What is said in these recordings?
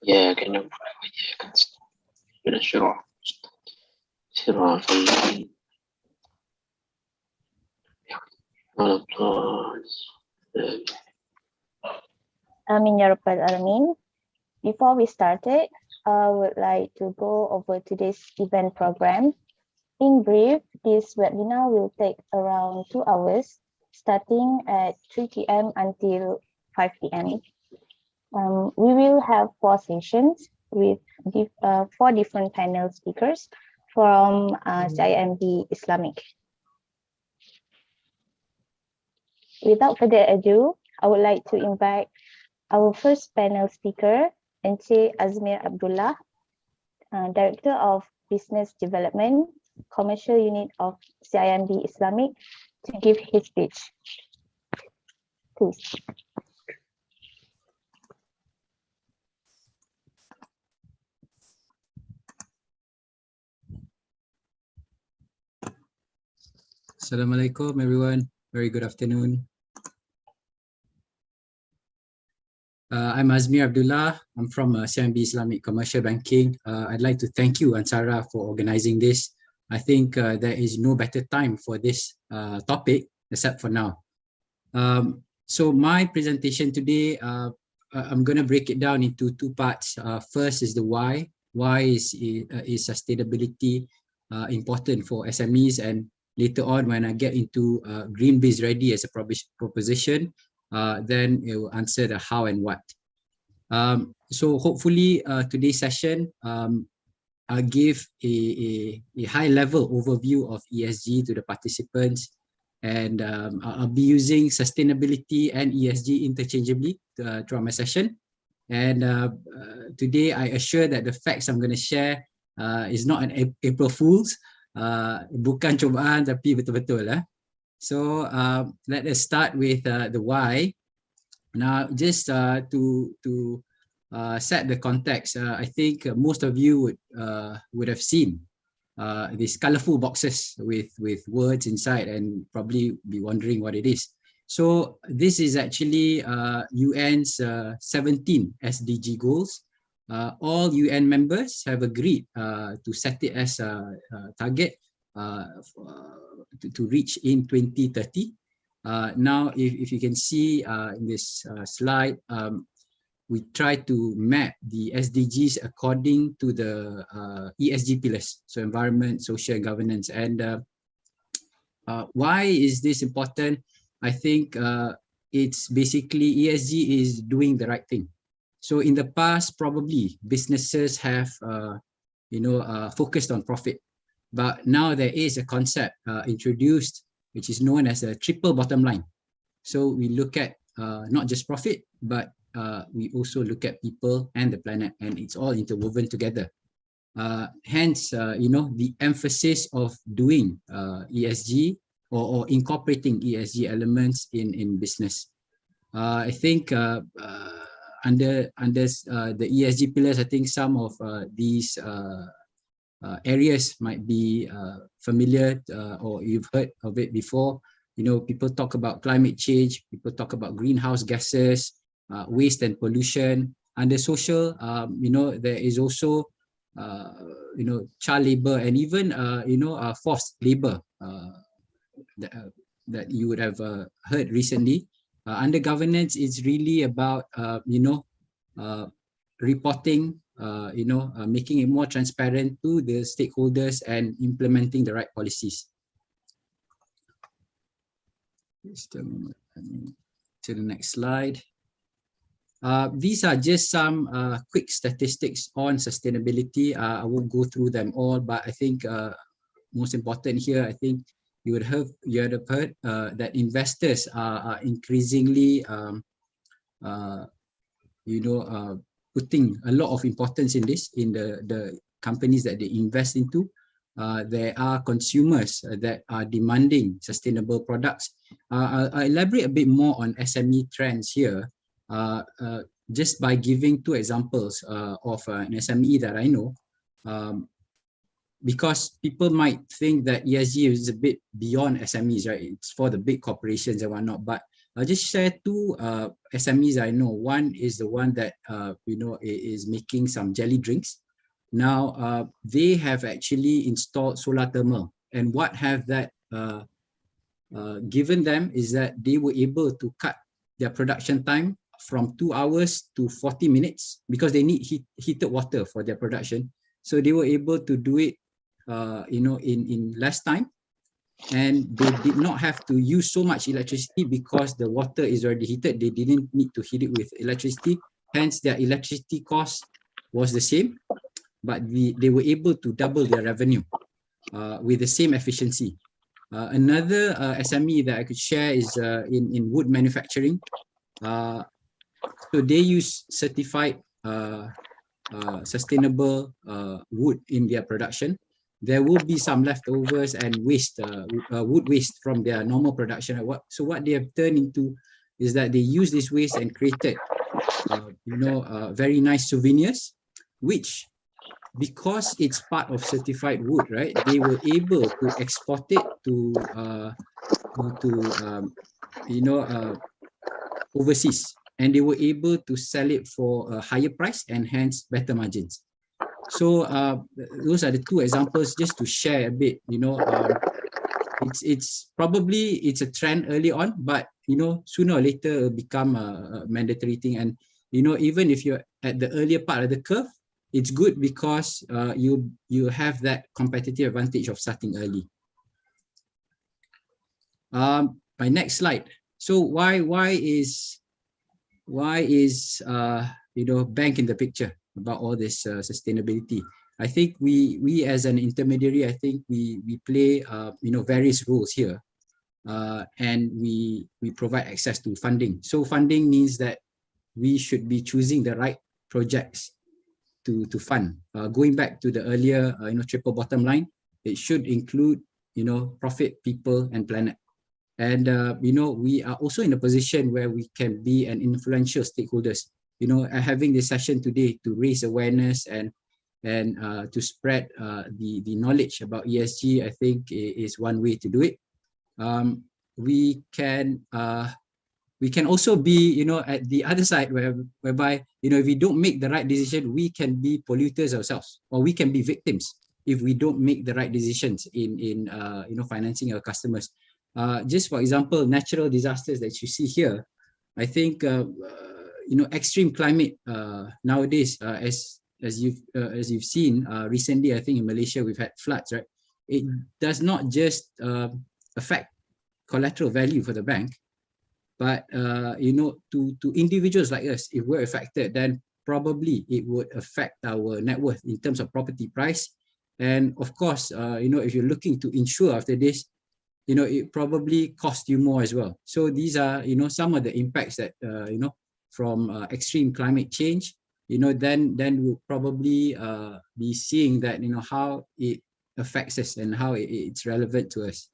يا كنا وإياك من الشرع صراط الذين أنعمت عليهم. Amin ya Rabbal Alamin. Before we started, I would like to go over today's event program. In brief, this webinar will take around 2 hours, starting at 3 p.m. until 5 p.m. We will have 4 sessions with 4 different panel speakers from CIMB Islamic. Without further ado, I would like to invite our first panel speaker, Encik Azmir Abdullah, Director of Business Development, Commercial Unit of CIMB Islamic, to give his speech. Please. Assalamualaikum everyone, very good afternoon. I'm Azmir Abdullah. I'm from CIMB Islamic Commercial Banking. I'd like to thank you, ANSARA, for organizing this. I think there is no better time for this topic except for now. So my presentation today, I'm going to break it down into 2 parts. First is the why. Why is sustainability important for SMEs? And later on, when I get into GreenBizReady as a proposition, then it will answer the how and what. So hopefully today's session, I'll give a high-level overview of ESG to the participants, and I'll be using sustainability and ESG interchangeably throughout my session. And today I assure that the facts I'm going to share is not an April Fool's, bukan cubaan tapi betul-betul. So let us start with the why. Now, just to set the context, I think most of you would have seen these colorful boxes with words inside and probably be wondering what it is. So this is actually UN's 17 SDG goals. All UN members have agreed to set it as a target to reach in 2030. Now, if you can see in this slide, we try to map the SDGs according to the ESG pillars, so environment, social, and governance. And why is this important? I think it's basically ESG is doing the right thing. So in the past, probably businesses have focused on profit. But now there is a concept introduced, which is known as a triple bottom line. So we look at not just profit, but we also look at people and the planet, and it's all interwoven together. Hence, the emphasis of doing ESG or incorporating ESG elements in business. I think under the ESG pillars, I think some of these areas might be familiar or you've heard of it before. People talk about climate change, people talk about greenhouse gases, waste and pollution. Under social, there is also child labor and even forced labor that you would have heard recently. Under governance, it's really about reporting, making it more transparent to the stakeholders and implementing the right policies. Just a moment, to the next slide. These are just some quick statistics on sustainability. I won't go through them all, but I think most important here, I think you would have heard that investors are increasingly putting a lot of importance in this, in the companies that they invest into. There are consumers that are demanding sustainable products. I'll elaborate a bit more on SME trends here, just by giving 2 examples of an SME that I know, because people might think that ESG is a bit beyond SMEs, right? It's for the big corporations and whatnot, but I'll just share two SMEs I know. One is the one that is making some jelly drinks. Now they have actually installed solar thermal, and what have that given them is that they were able to cut their production time from 2 hours to 40 minutes because they need heated water for their production. So they were able to do it in less time, and they did not have to use so much electricity because the water is already heated. They didn't need to heat it with electricity, hence their electricity cost was the same, but they were able to double their revenue with the same efficiency. Another SME that I could share is in wood manufacturing. So they use certified sustainable wood in their production. There will be some leftovers and waste, wood waste from their normal production. So what they have turned into is that they use this waste and created, very nice souvenirs, which, because it's part of certified wood, right? They were able to export it to overseas, and they were able to sell it for a higher price and hence better margins. So those are the two examples just to share a bit. It's probably a trend early on, but sooner or later it'll become a mandatory thing. And even if you're at the earlier part of the curve, it's good because you have that competitive advantage of starting early. My next slide. So why is bank in the picture about all this sustainability? I think we as an intermediary, I think we play various roles here, and we provide access to funding. So funding means that we should be choosing the right projects to fund. Going back to the earlier triple bottom line, it should include profit, people, and planet. And we are also in a position where we can be an influential stakeholders. Having this session today to raise awareness and to spread the knowledge about ESG, I think is one way to do it. We can also be at the other side whereby if we don't make the right decision, we can be polluters ourselves, or we can be victims if we don't make the right decisions in financing our customers. Just for example, natural disasters that you see here, I think extreme climate nowadays, as you've seen recently, I think in Malaysia we've had floods, right? It does not just affect collateral value for the bank, but to individuals like us, if we're affected, then probably it would affect our net worth in terms of property price. And of course, if you're looking to insure after this, it probably costs you more as well. So these are some of the impacts that from extreme climate change. Then we'll probably be seeing that how it affects us and how it's relevant to us.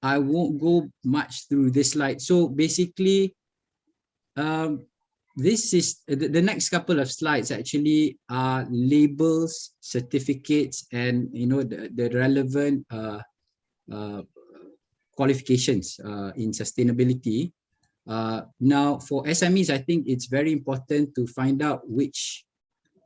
I won't go much through this slide. So basically, this is the next couple of slides actually are labels, certificates, and the relevant qualifications in sustainability. Now for SMEs, I think it's very important to find out which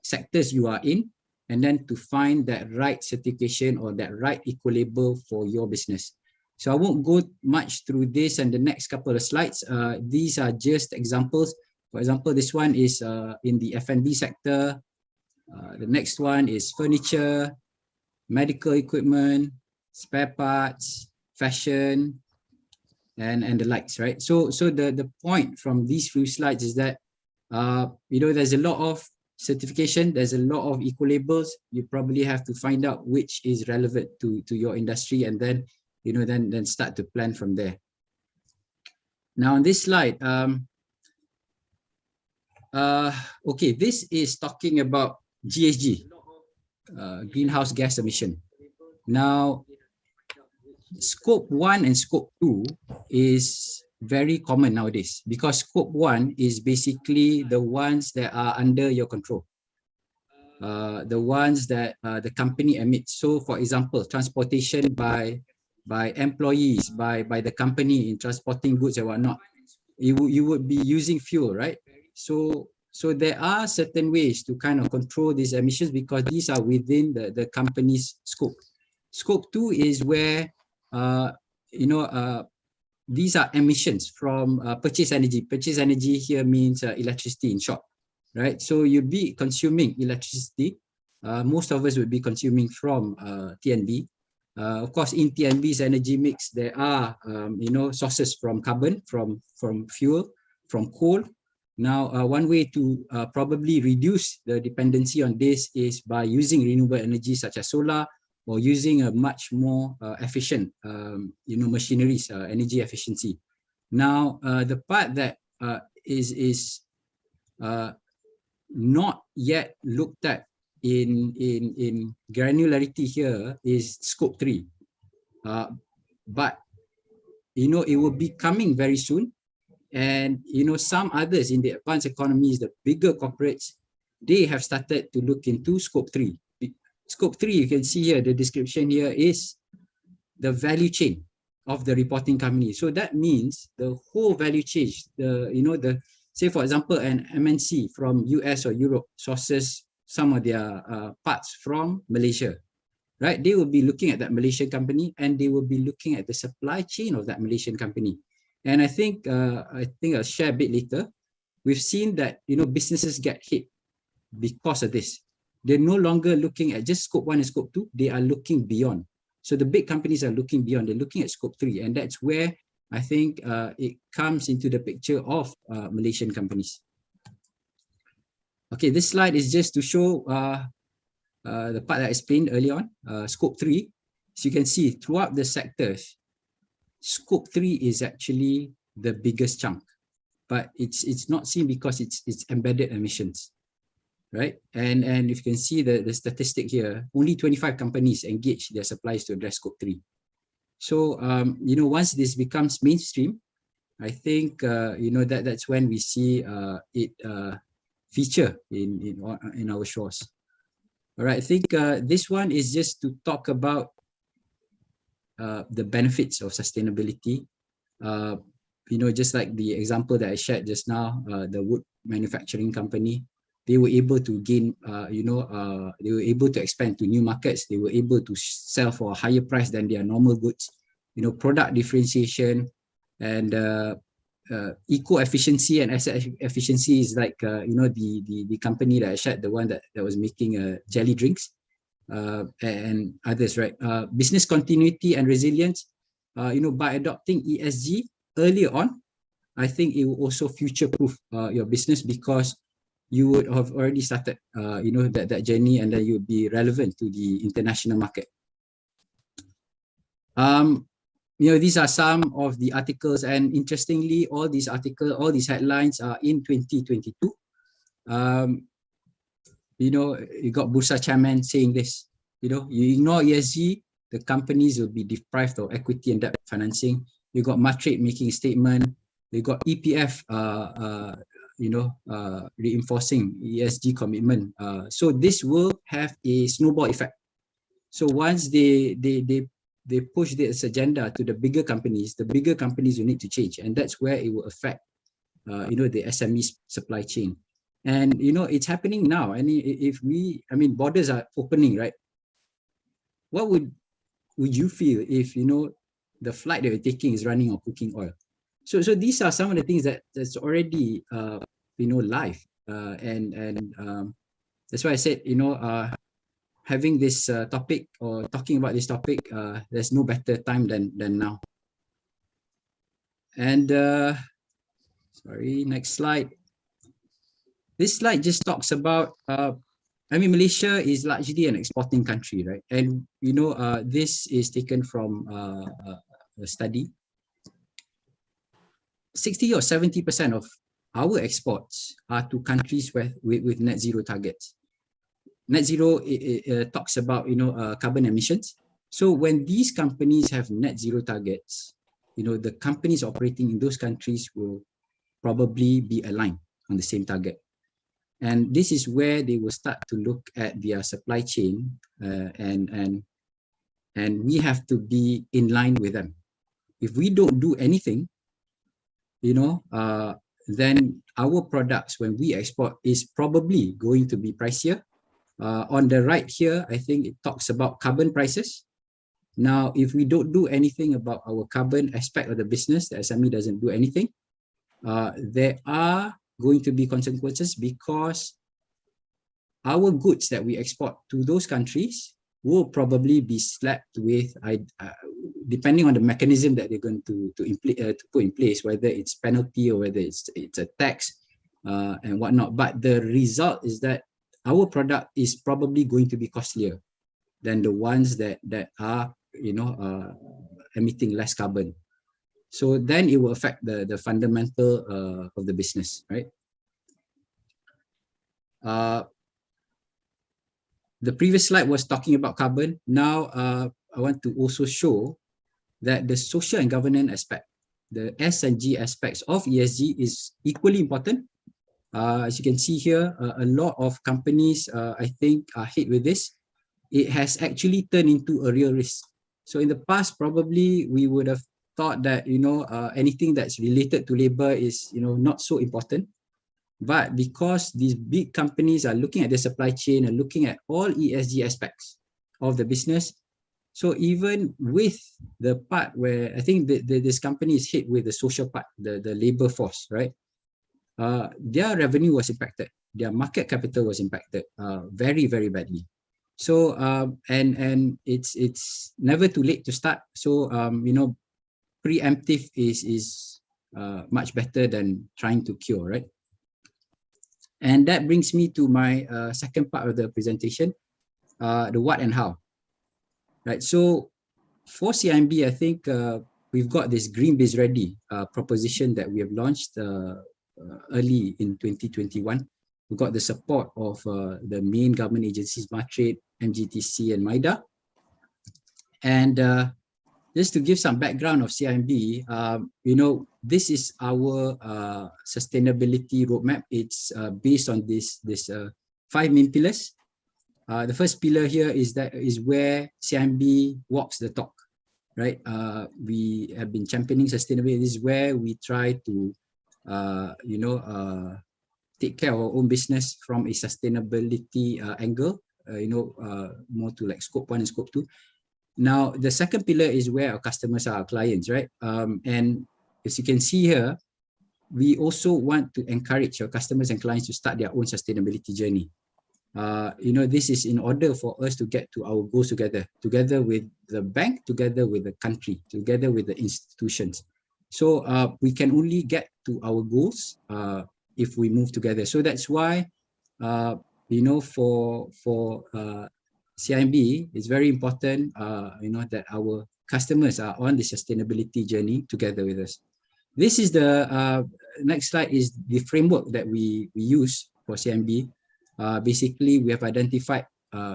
sectors you are in, and then to find that right certification or that right eco-label for your business. So I won't go much through this and the next couple of slides. These are just examples. For example, this one is in the F&B sector. The next one is furniture, medical equipment, spare parts, fashion, and the likes, right? So the point from these few slides is that there's a lot of certification, there's a lot of eco-labels. You probably have to find out which is relevant to your industry, and then then start to plan from there. Now on this slide, okay, this is talking about GHG, greenhouse gas emission. Now, scope 1 and scope 2 is very common nowadays, because scope 1 is basically the ones that are under your control, the ones that the company emits. So for example, transportation by by employees, by the company in transporting goods and whatnot, you would be using fuel, right? So there are certain ways to kind of control these emissions because these are within the company's scope. Scope 2 is where these are emissions from purchased energy. Purchased energy here means electricity in short, right? So you'd be consuming electricity. Most of us would be consuming from TNB. Of course, in TNB's energy mix, there are sources from carbon, from fuel, from coal. Now, one way to probably reduce the dependency on this is by using renewable energy such as solar, or using a much more efficient, machineries, energy efficiency. Now, the part that is not yet looked at in granularity here is scope 3, but it will be coming very soon. And some others in the advanced economies, the bigger corporates, they have started to look into scope 3. Scope 3, you can see here, the description here is the value chain of the reporting company. So that means the whole value chain, say for example, an MNC from US or Europe sources some of their parts from Malaysia, right? They will be looking at that Malaysian company and they will be looking at the supply chain of that Malaysian company. And I think I'll share a bit later. We've seen that businesses get hit because of this. They're no longer looking at just scope 1 and scope 2. They are looking beyond. So the big companies are looking beyond. They're looking at scope 3, and that's where I think it comes into the picture of Malaysian companies. Okay, this slide is just to show the part that I explained earlier on, scope 3. So you can see throughout the sectors, scope 3 is actually the biggest chunk, but it's not seen because it's embedded emissions, right? And if you can see the statistic here, only 25 companies engage their suppliers to address scope 3. So once this becomes mainstream, I think that's when we see it feature in our shores. All right, I think this one is just to talk about the benefits of sustainability. Just like the example that I shared just now, the wood manufacturing company, they were able to gain, they were able to expand to new markets. They were able to sell for a higher price than their normal goods. Product differentiation and eco-efficiency and asset efficiency is like, the company that I shared, the one that was making jelly drinks and others, right? Business continuity and resilience, by adopting ESG earlier on, I think it will also future-proof your business because you would have already started, that journey, and then you would be relevant to the international market. These are some of the articles, and interestingly, all these articles, all these headlines are in 2022. You got Bursa chairman saying this, you ignore ESG, the companies will be deprived of equity and debt financing. You got Matrix making a statement. You got EPF, reinforcing ESG commitment. So this will have a snowball effect. So once they push this agenda to the bigger companies will need to change, and that's where it will affect, the SMEs supply chain. And it's happening now. And borders are opening, right? What would you feel if the flight that you're taking is running on cooking oil? So these are some of the things that's already live, and that's why I said having this topic or talking about this topic, there's no better time than now. And sorry, next slide. This slide just talks about Malaysia is largely an exporting country, right? And this is taken from a study. 60 or 70% of our exports are to countries with net zero targets. Net zero talks about carbon emissions. So when these companies have net zero targets, the companies operating in those countries will probably be aligned on the same target. And this is where they will start to look at their supply chain and and we have to be in line with them. If we don't do anything, then our products when we export is probably going to be pricier. On the right here, I think it talks about carbon prices. Now, if we don't do anything about our carbon aspect of the business, the SME doesn't do anything, there are going to be consequences, because our goods that we export to those countries will probably be slapped with, depending on the mechanism that they're going to put in place, whether it's penalty or whether it's a tax and whatnot. But the result is that our product is probably going to be costlier than the ones that are emitting less carbon. So then it will affect the fundamental of the business, right? The previous slide was talking about carbon. Now I want to also show that the social and governance aspect, the S and G aspects of ESG is equally important. As you can see here, a lot of companies, I think, are hit with this. It has actually turned into a real risk. So in the past, probably we would have thought that anything that's related to labor is not so important. But because these big companies are looking at the supply chain and looking at all ESG aspects of the business, so even with the part where I think this company is hit with the social part, the labor force, right? Their revenue was impacted, their market capital was impacted very, very badly. So and it's never too late to start. So preemptive is much better than trying to cure, right? And that brings me to my second part of the presentation, the what and how, right? So for CIMB, I think we've got this GreenBizReady proposition that we have launched early in 2021. We got the support of the main government agencies, Matrade, MGTC, and MIDA. And just to give some background of CIMB, this is our sustainability roadmap. It's based on this 5 main pillars. The first pillar here is where CIMB walks the talk, right? We have been championing sustainability. This is where we try to, take care of our own business from a sustainability angle, more to like scope 1 and scope 2. Now, the second pillar is where our customers are our clients, right? And as you can see here, we also want to encourage our customers and clients to start their own sustainability journey. This is in order for us to get to our goals together with the bank, together with the country, together with the institutions. So we can only get to our goals if we move together. So that's why, for CIMB, it's very important, that our customers are on the sustainability journey together with us. This is the next slide is the framework that we use for CIMB. Basically, we have identified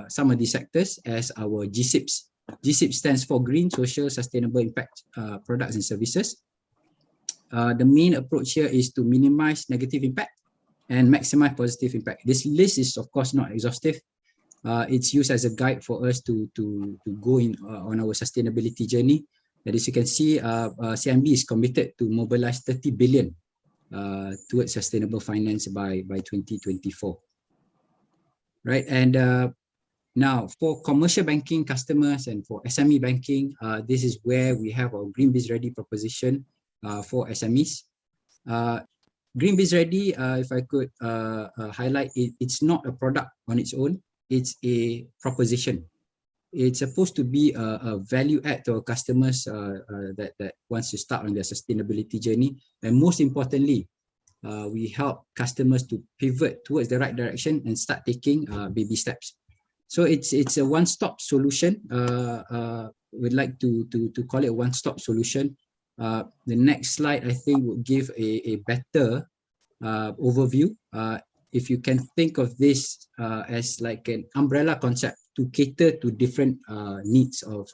some of these sectors as our GSIPs. GSIP stands for Green, Social, Sustainable Impact Products and Services. The main approach here is to minimize negative impact and maximize positive impact. This list is, of course, not exhaustive. It's used as a guide for us to go in on our sustainability journey. And as you can see, CIMB is committed to mobilize 30 billion towards sustainable finance by 2024. Right, and now for commercial banking customers and for SME banking, this is where we have our GreenBizReady proposition for SMEs. GreenBizReady, if I could highlight it, it's not a product on its own. It's a proposition. It's supposed to be a value add to our customers that wants to start on their sustainability journey. And most importantly, we help customers to pivot towards the right direction and start taking baby steps. So it's a one-stop solution. We'd like to call it a one-stop solution. The next slide, I think, will give a better overview. If you can think of this as like an umbrella concept to cater to different needs of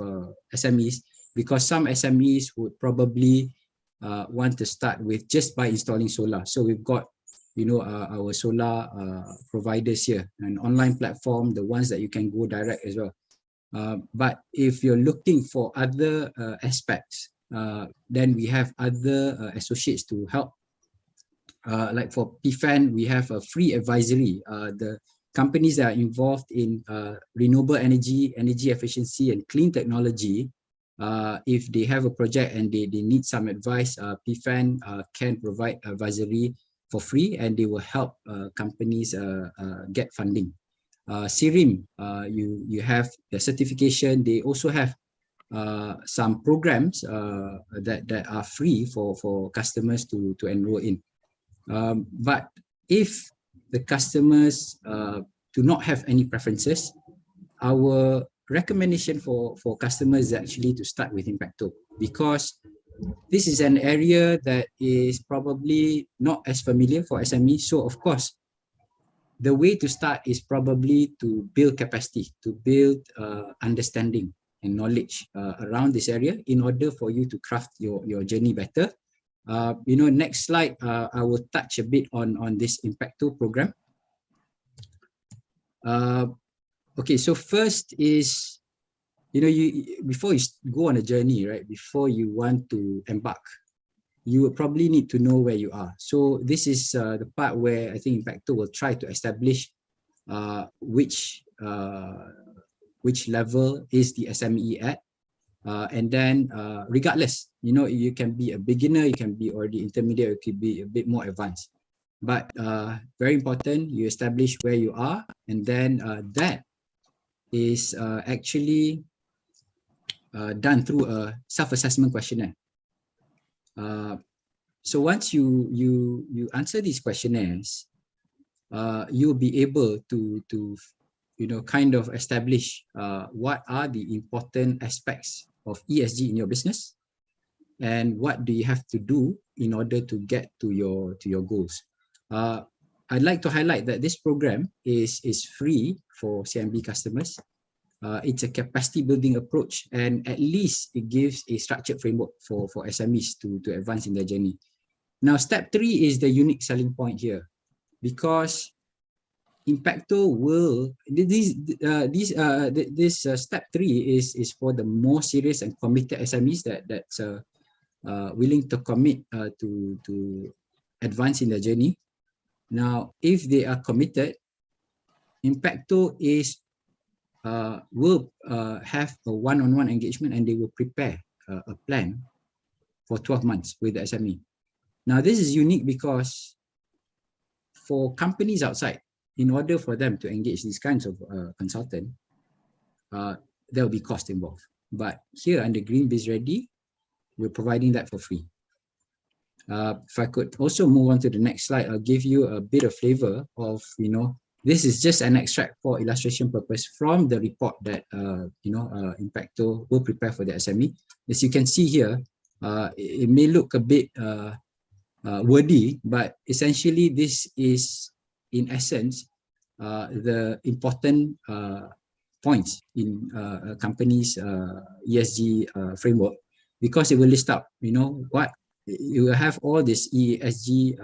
SMEs, because some SMEs would probably want to start with just by installing solar. So we've got, our solar providers here, an online platform, the ones that you can go direct as well. But if you're looking for other aspects, then we have other associates to help. Like for PFAN, we have a free advisory. The companies that are involved in renewable energy, energy efficiency, and clean technology, if they have a project and they need some advice, PFAN can provide advisory for free, and they will help companies get funding. CIMB, you have the certification. They also have some programs that are free for customers to enroll in. But if the customers do not have any preferences, our recommendation for customers is actually to start with Impacto, because this is an area that is probably not as familiar for SME. So of course, the way to start is probably to build capacity, to build understanding and knowledge around this area in order for you to craft your journey better. Next slide, I will touch a bit on this Impacto program. Okay, so first is, before you go on a journey, right, before you want to embark, you will probably need to know where you are. So this is the part where I think Impacto will try to establish which level is the SME at. And then regardless, you can be a beginner, you can be already intermediate, you can be a bit more advanced. But very important, you establish where you are, and then that is actually done through a self-assessment questionnaire. So once you answer these questionnaires, you'll be able to kind of establish what are the important aspects of ESG in your business, and what do you have to do in order to get to your goals. I'd like to highlight that this program is free for CIMB customers. It's a capacity building approach, and at least it gives a structured framework for SMEs to advance in their journey. Now, step 3 is the unique selling point here, because Impacto will this step 3 is for the more serious and committed SMEs that's willing to commit to advance in their journey. Now, if they are committed, Impacto will have a one-on-one engagement, and they will prepare a plan for 12 months with the SME. Now, this is unique because for companies outside, in order for them to engage these kinds of consultant, there will be cost involved. But here under GreenBizReady, we're providing that for free. If I could also move on to the next slide, I'll give you a bit of flavor of, this is just an extract for illustration purpose from the report that, Impacto will prepare for the SME. As you can see here, it may look a bit wordy, but essentially this is, in essence, the important points in a company's ESG framework, because it will list out, what you will have all these ESG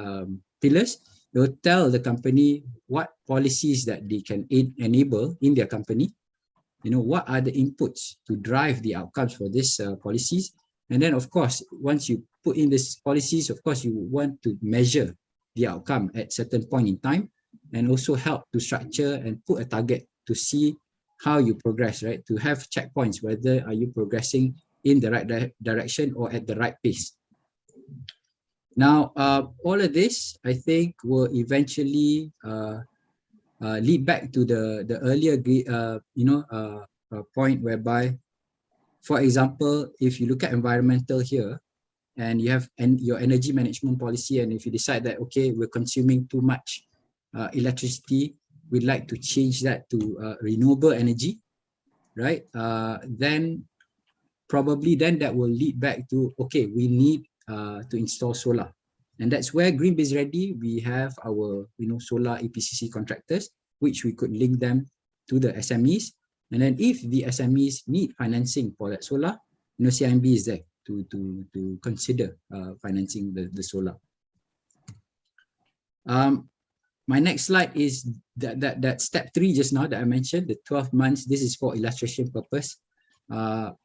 pillars. It will tell the company what policies that they can enable in their company, what are the inputs to drive the outcomes for these policies. And then, of course, once you put in these policies, of course, you want to measure the outcome at certain point in time, and also help to structure and put a target to see how you progress, right? To have checkpoints, whether are you progressing in the right direction or at the right pace. Now, all of this, I think, will eventually lead back to the earlier, point whereby, for example, if you look at environmental here, and you have your energy management policy, and if you decide that, okay, we're consuming too much electricity, we'd like to change that to renewable energy, right? Then probably that will lead back to, okay, we need to install solar. And that's where GreenBizReady, we have our solar EPCC contractors, which we could link them to the SMEs. And then if the SMEs need financing for that solar, CIMB is there to consider financing the solar. My next slide is that step 3 just now that I mentioned, the 12 months. This is for illustration purpose. Impactor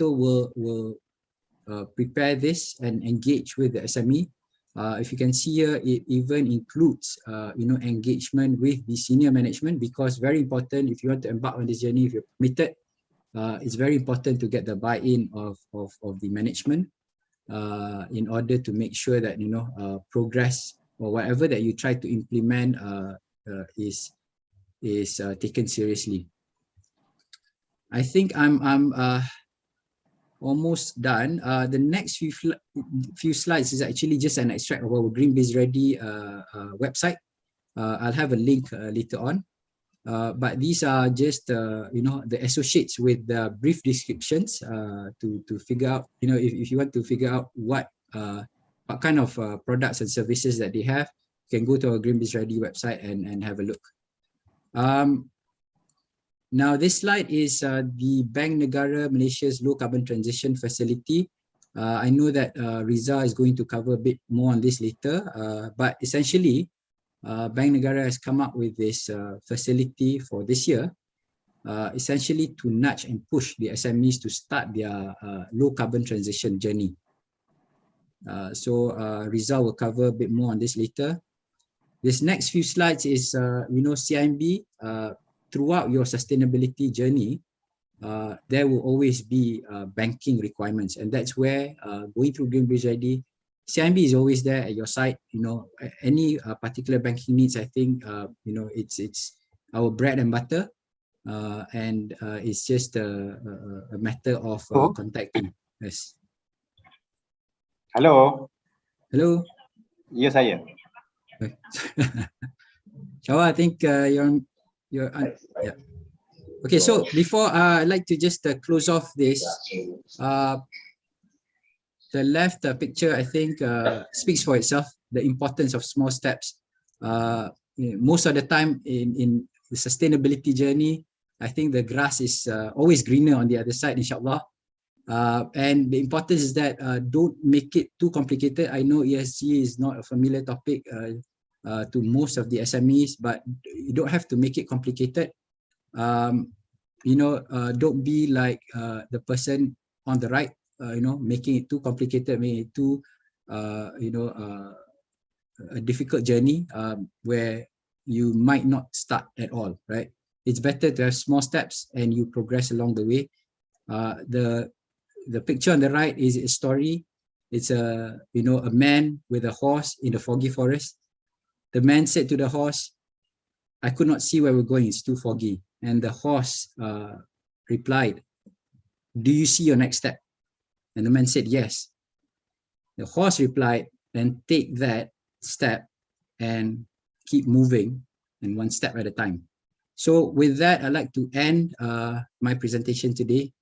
will prepare this and engage with the SME. If you can see here, it even includes engagement with the senior management, because very important, if you want to embark on this journey, if you're committed, it's very important to get the buy-in of the management in order to make sure that progress or whatever that you try to implement is taken seriously. I think I'm almost done. The next few slides is actually just an extract of our GreenBizReady website. I'll have a link later on. But these are just the associates with the brief descriptions to figure out, if you want to figure out what kind of products and services that they have, you can go to our GreenBizReady website and have a look. Now this slide is the Bank Negara Malaysia's low carbon transition facility. I know that Rizal is going to cover a bit more on this later, but essentially Bank Negara has come up with this facility for this year, essentially to nudge and push the SMEs to start their low carbon transition journey. So Rizal will cover a bit more on this later. This next few slides is, CIMB, throughout your sustainability journey, there will always be banking requirements, and that's where going through GreenBizReady, CIMB is always there at your side. Any particular banking needs, I think it's our bread and butter, and it's just a matter of contacting. Yes. Hello. Hello. Yes, I am. Shawal, I think you're on. Yeah. Okay, so before I'd like to just close off this. The left picture, I think, speaks for itself, the importance of small steps. Most of the time in the sustainability journey, I think the grass is always greener on the other side, inshallah. And the importance is that don't make it too complicated. I know ESG is not a familiar topic to most of the SMEs, but you don't have to make it complicated. Don't be like the person on the right, making it too complicated, making it too, a difficult journey where you might not start at all, right? It's better to have small steps and you progress along the way. The picture on the right is a story. It's a man with a horse in the foggy forest. The man said to the horse, "I could not see where we're going, it's too foggy." And the horse replied, "Do you see your next step?" And the man said, "Yes." The horse replied, "Then take that step and keep moving, and one step at a time." So with that, I'd like to end my presentation today.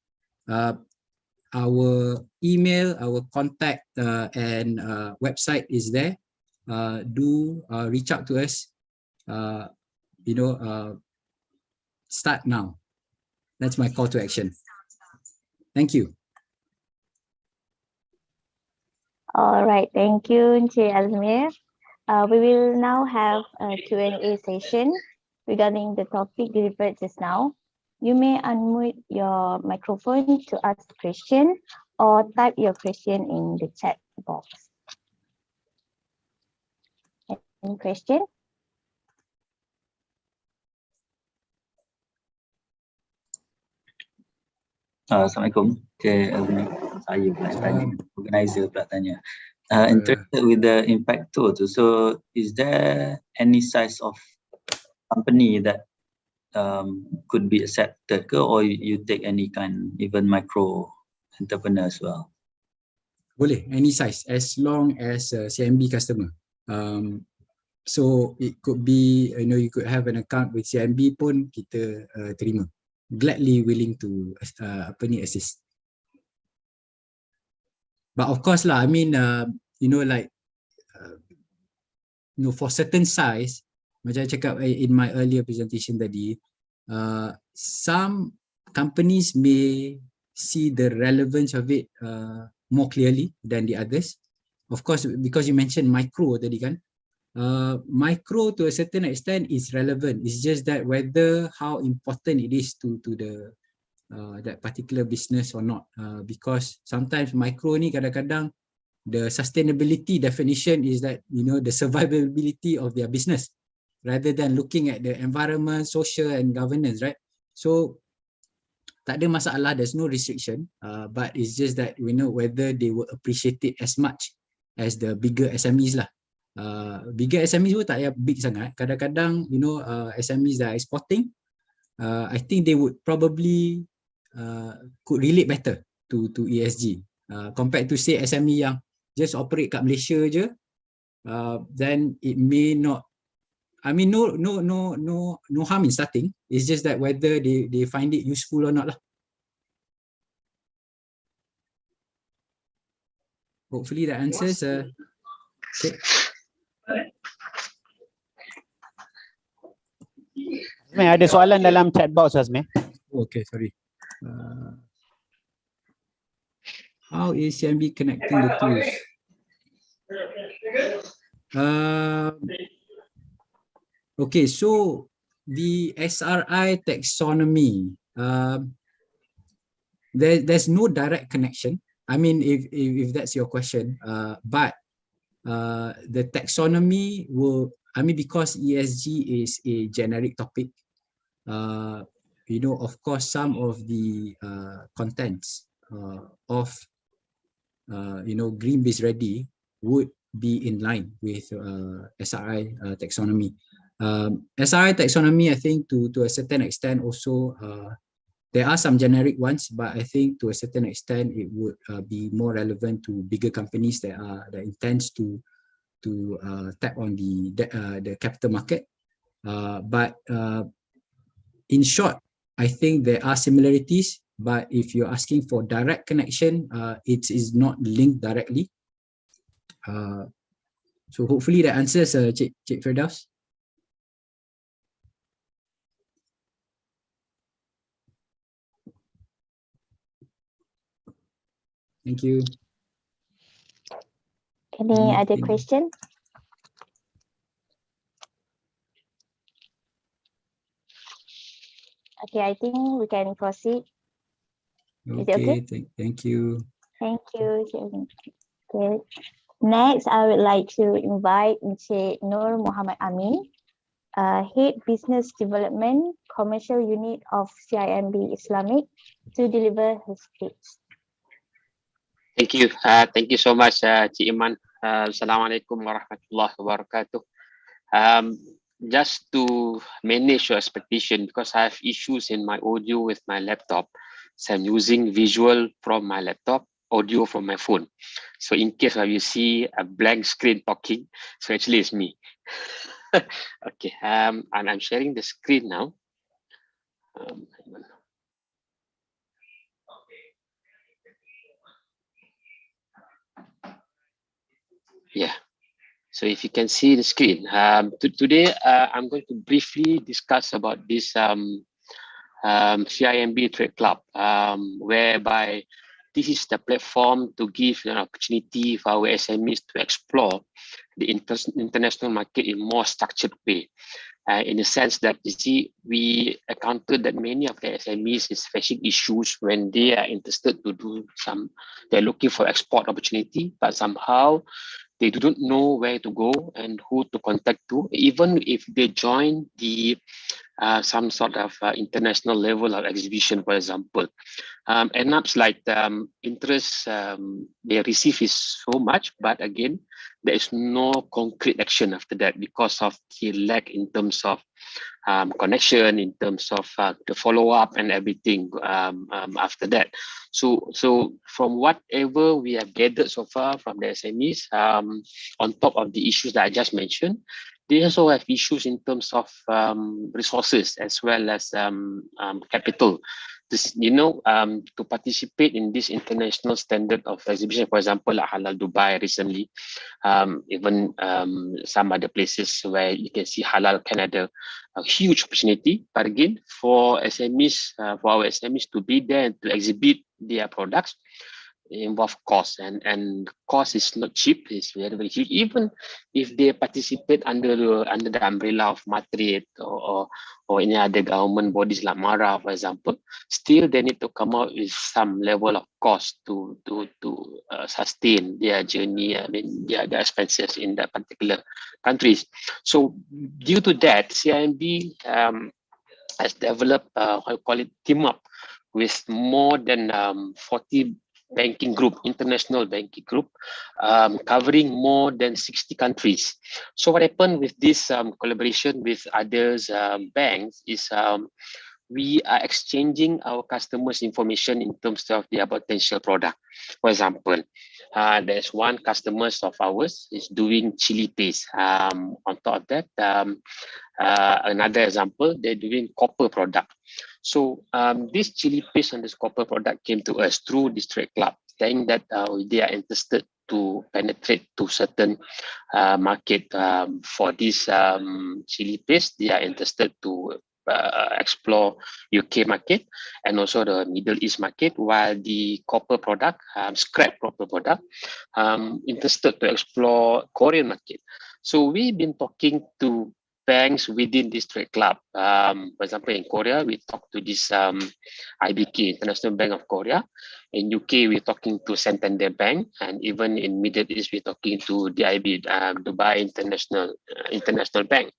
Our email, our contact and website is there. Do reach out to us. Start now. That's my call to action. Thank you. All right, thank you, Encik Azmir. We will now have a Q&A session regarding the topic delivered just now. You may unmute your microphone to ask the question or type your question in the chat box. Any question? Assalamualaikum. Okay, saya pula tanya, organizer pula tanya. Interested with the impact tool tu. So, is there any size of company that could be accepted ke, or you take any kind, even micro entrepreneur as well? Boleh, any size, as long as CIMB customer. So it could be, you could have an account with CIMB pun kita terima. Gladly willing to assist. But of course lah, I mean, for certain size, macam I cakap in my earlier presentation tadi, some companies may see the relevance of it more clearly than the others. Of course, because you mentioned micro tadi kan, Micro to a certain extent is relevant. It's just that whether how important it is to the that particular business or not. Because sometimes micro ni kadang-kadang the sustainability definition is that, you know, the survivability of their business rather than looking at the environment, social and governance, right? So tak ada masalah, there's no restriction, but it's just that we know whether they will appreciate it as much as the bigger SMEs lah. Bigger SMEs pun tak payah big sangat. Kadang-kadang, you know, SMEs that are exporting, I think they would probably could relate better to ESG compared to say SME yang just operate kat Malaysia je, then it may not. I mean, no harm in starting. It's just that whether they find it useful or not lah. Hopefully that answers. Okay. Ada soalan dalam chat box, Azmir. Okay, sorry. How is CIMB connecting the tools? Okay, so the SRI taxonomy, there's no direct connection. I mean, if that's your question, but the taxonomy will, I mean, because ESG is a generic topic, you know, of course, some of the contents of, you know, GreenBizReady would be in line with SRI taxonomy. SRI taxonomy, I think to a certain extent also, there are some generic ones, but I think to a certain extent it would be more relevant to bigger companies that intends to tap on the capital market. But in short, I think there are similarities, but if you're asking for direct connection, it is not linked directly. So hopefully that answers Cik Firdaus. Thank you. Any other question? Okay, I think we can proceed. Is it okay? Thank you. Thank you. Okay. Next, I would like to invite Encik Noor Mohamed Amin, Head Business Development Commercial Unit of CIMB Islamic, to deliver his speech. Thank you. Thank you so much, Cik Iman. Assalamualaikum warahmatullahi wabarakatuh. Just to manage your expectation, because I have issues in my audio with my laptop, so I'm using visual from my laptop, audio from my phone. So in case you see a blank screen talking, so actually it's me. Okay, and I'm sharing the screen now. Yeah, so if you can see the screen, today I'm going to briefly discuss about this CIMB Trade Club, whereby this is the platform to give an opportunity for our SMEs to explore the international market in more structured way. In the sense that, you see, we encountered that many of the SMEs is facing issues when they are interested to do they're looking for export opportunity, but somehow they don't know where to go and who to contact to, even if they join the some sort of international level of exhibition, for example. End up like the interest they receive is so much, but again, there is no concrete action after that because of the lack in terms of connection, in terms of the follow-up and everything after that. So from whatever we have gathered so far from the SMEs, on top of the issues that I just mentioned, they also have issues in terms of resources as well as capital. This, you know, to participate in this international standard of exhibition, for example, like Halal Dubai recently, even some other places where you can see Halal Canada, a huge opportunity. But again, for SMEs, for our SMEs to be there and to exhibit their products, involve cost, and cost is not cheap. It's very, very huge. Even if they participate under the umbrella of Matrate or any other government bodies like MARA, for example, still they need to come out with some level of cost to sustain their journey. I mean, their expenses in that particular countries. So due to that, CIMB has developed, I call it, team up with more than 40 banking group, international banking group, covering more than 60 countries. So what happened with this collaboration with others banks is we are exchanging our customers' information in terms of their potential product. For example, there's one customer of ours is doing chili paste. On top of that, another example, they're doing copper product. So this chili paste and this copper product came to us through this trade club, saying that they are interested to penetrate to certain market for this chili paste. They are interested to explore UK market and also the Middle East market, while the copper product, scrap copper product, interested to explore Korean market. So we've been talking to banks within this trade club. For example, in Korea, we talk to this IBK, International Bank of Korea. In UK, we're talking to Santander Bank, and even in Middle East, we're talking to DIB, Dubai International Bank.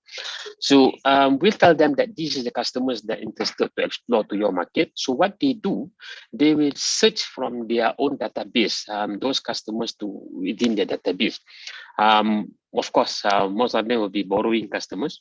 So we'll tell them that these are the customers that are interested to explore to your market. So what they do, they will search from their own database, those customers to within their database. Of course, most of them will be borrowing customers.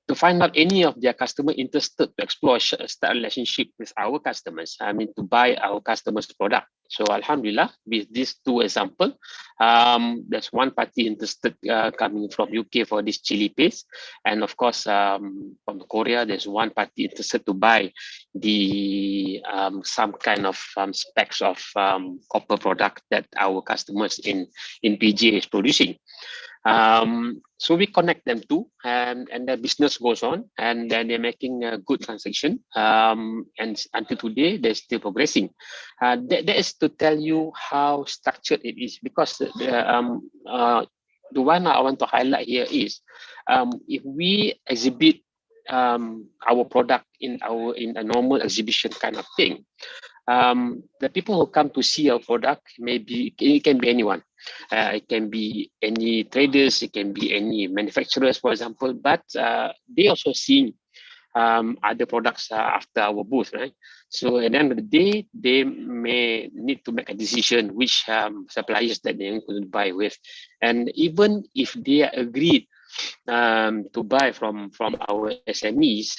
To find out any of their customer interested to explore start relationship with our customers, I mean to buy our customers' product. So Alhamdulillah, with these two examples, there's one party interested coming from UK for this chili paste, and of course from Korea, there's one party interested to buy the some kind of specs of copper product that our customers in PJ is producing. So we connect them too, and the business goes on, and then they're making a good transaction. And until today, they're still progressing. That is to tell you how structured it is, because the one I want to highlight here is if we exhibit our product in a normal exhibition kind of thing, the people who come to see our product, maybe it can be anyone. It can be any traders, it can be any manufacturers, for example, but they also see other products after our booth, right? So at the end of the day, they may need to make a decision which suppliers that they're going to buy with. And even if they are agreed to buy from our SMEs,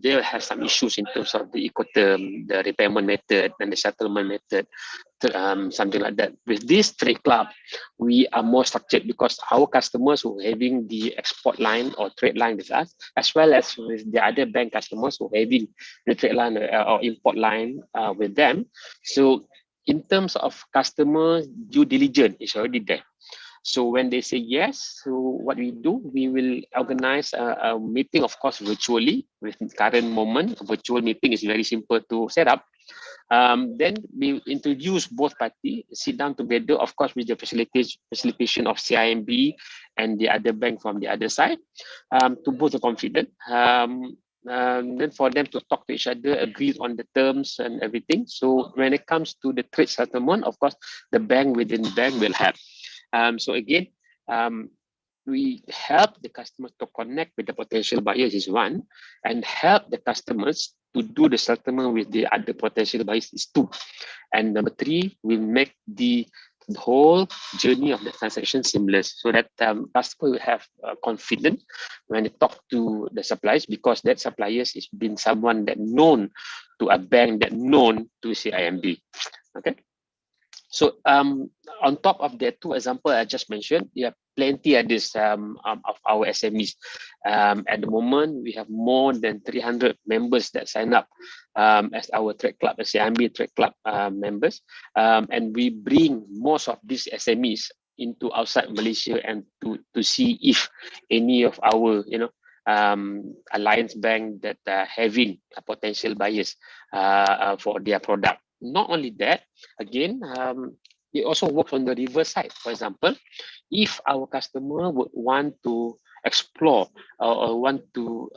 they'll have some issues in terms of the Ecoterm, the repayment method, and the settlement method, something like that. With this trade club, we are more structured because our customers who are having the export line or trade line with us, as well as with the other bank customers who are having the trade line or import line with them. So in terms of customer due diligence, is already there. So when they say yes, so what we do, we will organize a meeting, of course, virtually. With current moment, a virtual meeting is very simple to set up. Then we introduce both parties, sit down together, of course, with the facilitation of CIMB and the other bank from the other side, to both are confident. Then for them to talk to each other, agree on the terms and everything. So when it comes to the trade settlement, of course, the bank within the bank will help. So again, we help the customers to connect with the potential buyers is one, and help the customers to do the settlement with the other potential buyers is two. And number three, we make the whole journey of the transaction seamless, so that customer will have confidence when they talk to the suppliers, because that suppliers has been someone that known to a bank, that known to CIMB. Okay. So on top of the two examples I just mentioned, there are plenty others of our SMEs. At the moment, we have more than 300 members that sign up as our trade club, as CIMB trade club members. And we bring most of these SMEs into outside Malaysia and to see if any of our, alliance bank that are having potential buyers for their product. not only that, again, it also works on the reverse side. For example, if our customer would want to explore or want to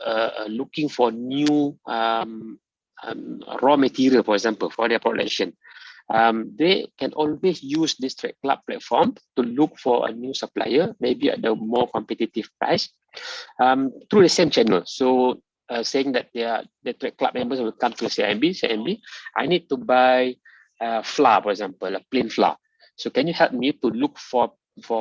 looking for new raw material, for example, for their production, they can always use this Trade Club platform to look for a new supplier, maybe at a more competitive price, through the same channel. So saying that the Trade Club members will come to CIMB, I need to buy flour, for example, a plain flour. So can you help me to look for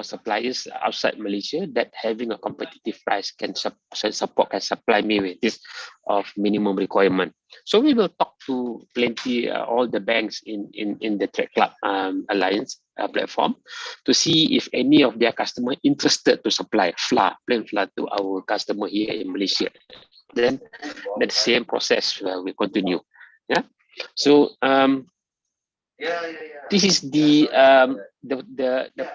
suppliers outside Malaysia that having a competitive price can supply me with this of minimum requirement. So we will talk to plenty all the banks in the Trade Club Alliance platform to see if any of their customer interested to supply plain flour to our customer here in Malaysia. Then the same process will continue. Yeah. So this is the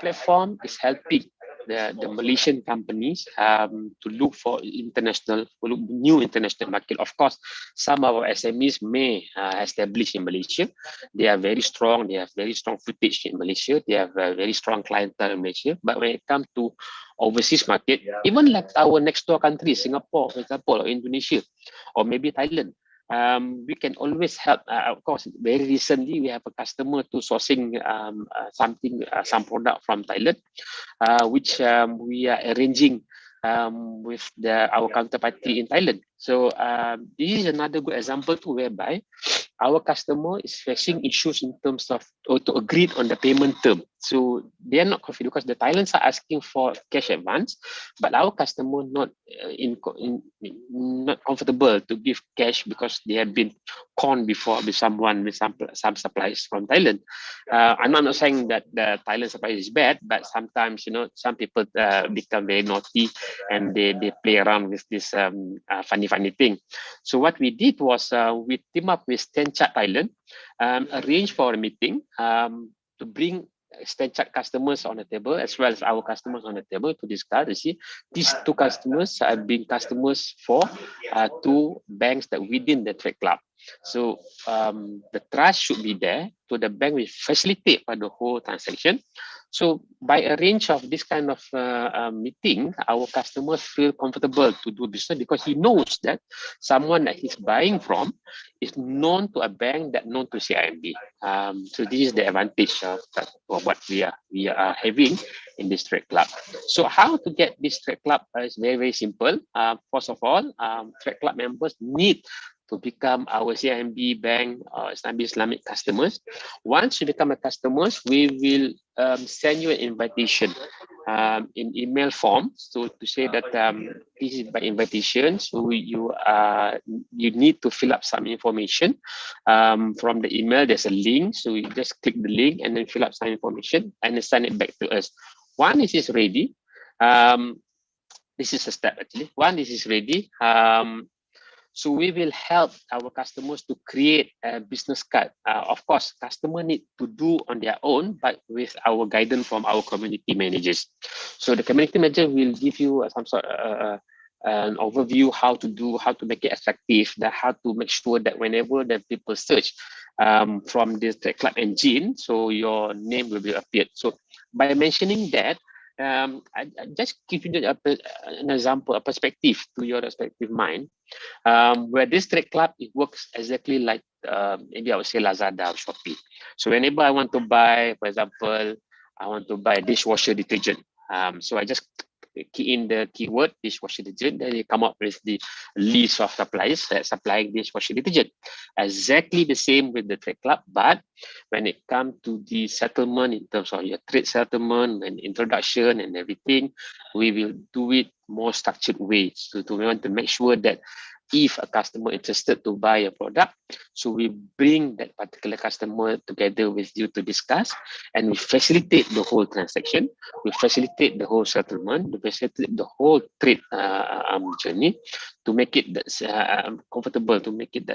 platform is helping the Malaysian companies to look for new international market. Of course, some of our SMEs may establish in Malaysia. They are very strong. They have very strong footage in Malaysia. They have a very strong clientele in Malaysia. But when it comes to overseas market, even like our next door country, Singapore, for example, or Indonesia, or maybe Thailand, we can always help. Of course, very recently we have a customer to sourcing some product from Thailand, which we are arranging with our counterparty in Thailand. So this is another good example too, whereby our customer is facing issues in terms of to agree on the payment term. So they are not confident because the Thailands are asking for cash advance, but our customer not comfortable to give cash because they have been conned before with some suppliers from Thailand. I'm not saying that the Thailand supplier is bad, but sometimes some people become very naughty and they play around with this funny thing. So what we did was we team up with Stanchart Thailand, arrange for a meeting to bring Stanchart customers on the table as well as our customers on the table to discuss. You see, these two customers have been customers for two banks that within the Trade Club. So the trust should be there. So the bank will facilitate for the whole transaction. So by a range of this kind of meeting, our customers feel comfortable to do business because he knows that someone that he's buying from is known to a bank that known to CIMB. So this is the advantage of what we are having in this Trade Club. So how to get this Trade Club is very, very simple. First of all, Trade Club members need to become our CIMB Bank or SME Islamic customers. Once you become a customer, we will send you an invitation in email form. So to say that this is by invitation, so you need to fill up some information from the email. There's a link, so you just click the link and then fill up some information and then send it back to us. Once this is ready, this is a step actually. Once this is ready, so we will help our customers to create a business card. Of course, customer need to do on their own, but with our guidance from our community managers. So the community manager will give you some sort of an overview how to make it effective, how to make sure that whenever the people search from this club engine, so your name will be appeared. So by mentioning that, I just give you an example, a perspective to your respective mind, where this Trade Club, it works exactly like maybe I would say Lazada or Shopee. So whenever I want to buy, for example, I want to buy dishwasher detergent. So I just key in the keyword dishwasher detergent, then you come up with the list of suppliers that supplying dishwasher detergent. Exactly the same with the Trade Club, but when it comes to the settlement in terms of your trade settlement and introduction and everything, we will do it more structured ways. So we want to make sure that if a customer interested to buy a product, so we bring that particular customer together with you to discuss, and we facilitate the whole transaction, we facilitate the whole settlement, we facilitate the whole trade journey to make it comfortable, to make it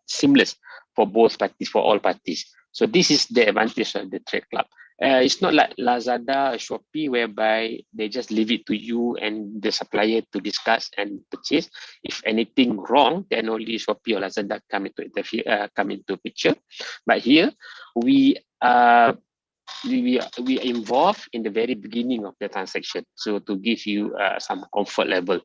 seamless for both parties, for all parties. So this is the advantage of the Trade Club. It's not like Lazada or Shopee whereby they just leave it to you and the supplier to discuss and purchase. If anything wrong, then only Shopee or Lazada come into picture. But here we are involved in the very beginning of the transaction, so to give you some comfort level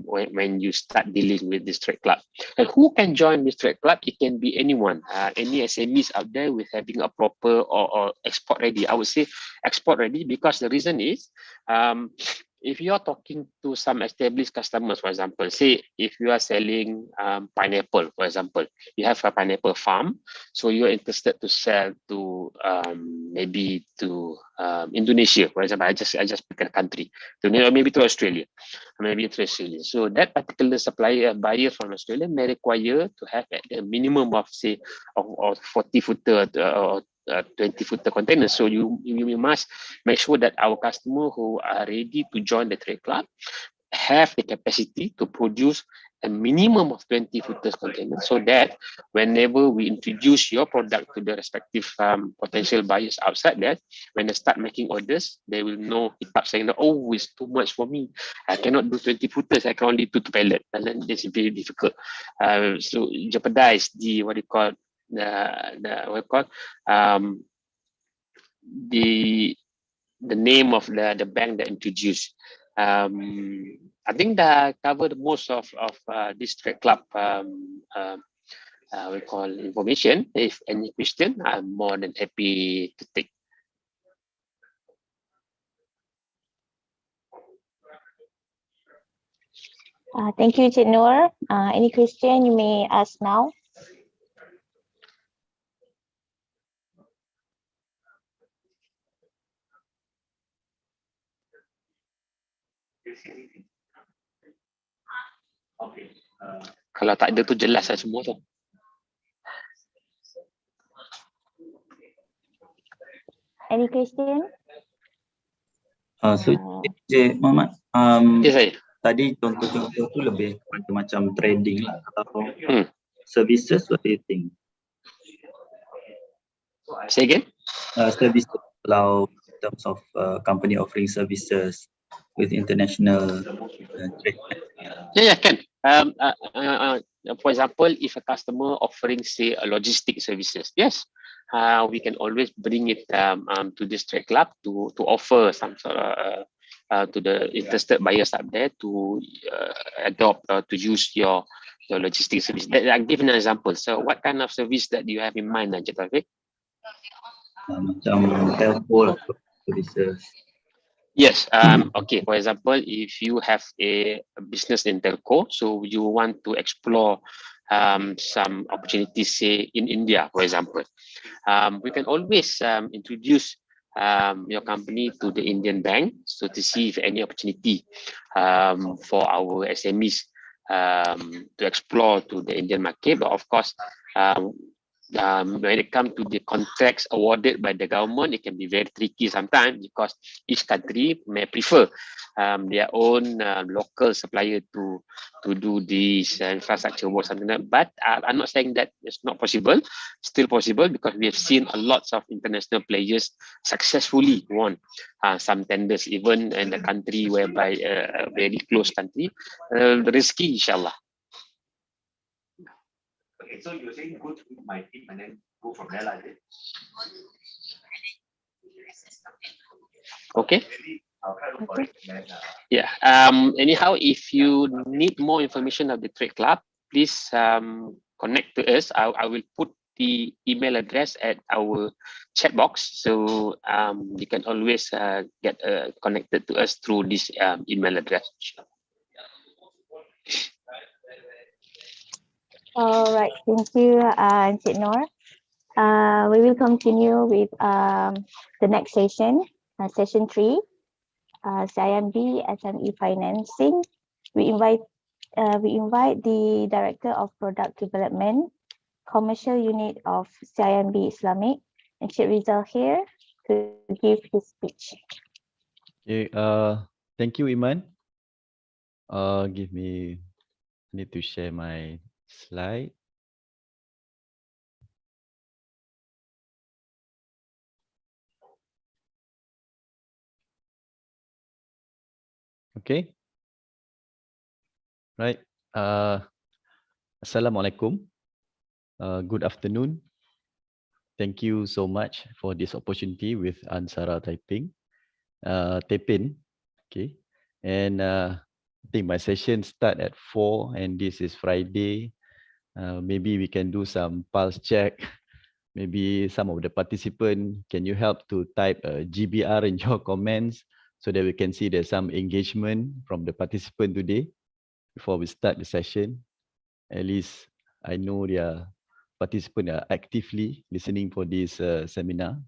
when you start dealing with this trade club. And who can join this trade club? It can be anyone, any SMEs out there with having a proper or export ready. I would say export ready, because the reason is if you're talking to some established customers, for example, say if you are selling pineapple, for example, you have a pineapple farm, so you're interested to sell to maybe to Indonesia, for example. I just pick a country, to maybe to Australia, maybe to Australia. So that particular supplier buyer from Australia may require to have at a minimum of say of 40 footer or 20 footer containers. So you must make sure that our customer who are ready to join the trade club have the capacity to produce a minimum of 20 footers containers, so that whenever we introduce your product to the respective potential buyers outside that, when they start making orders, they will know, start saying, oh, it's too much for me. I cannot do 20 footers. I can only do 2 pallet. And then it's very difficult. So jeopardize the, what you call, the name of the bank that introduced. I think that covered most of this trade club we call information. If any question, I'm more than happy to take. Thank you, Encik Noor. Any question you may ask now? Kalau tak ada tu jelas lah semua tu. Any question? So, Encik Mohamed, Ya, saya. tadi contoh-contoh tu lebih macam trading lah. Kalau services, what do you think? Say again? Services, kalau in terms of company offering services with international trade. Yeah, can. For example, if a customer offering, say, a logistic services, yes, we can always bring it to this trade club to offer some sort of to the interested buyers out there to adopt or to use your logistic service. I'll give an example. So, what kind of service that you have in mind, Encik Taufik? Macam telco lah, services. Yes. Okay. For example, if you have a business in telco, so you want to explore some opportunities, say in India, for example, we can always introduce your company to the Indian bank, so to see if any opportunity for our SMEs to explore to the Indian market. But of course, when it comes to the contracts awarded by the government, it can be very tricky sometimes, because each country may prefer their own local supplier to do this infrastructure work, something like that. But I'm not saying that it's not possible. Still possible, because we have seen a lot of international players successfully won some tenders, even in the country whereby a very close country, risky, inshallah. Okay, so you're saying go to my team and then go from there, like it? Okay. Yeah. Anyhow, if you need more information of the trade club, please connect to us. I will put the email address at our chat box, so you can always get connected to us through this email address. All right, thank you, Encik Noor. We will continue with the next session, session 3, CIMB SME Financing. We invite the Director of Product Development, Commercial Unit of CIMB Islamic, Encik Rizal here to give his speech. Okay, thank you, Iman. Give me, need to share my slide. Okay. Right. Assalamualaikum. Good afternoon. Thank you so much for this opportunity with ANSARA Tapin. Okay. And I think my session start at 4 and this is Friday. Maybe we can do some pulse check. Maybe some of the participants, can you help to type GBR in your comments so that we can see there's some engagement from the participant today before we start the session. At least I know their participants are actively listening for this seminar.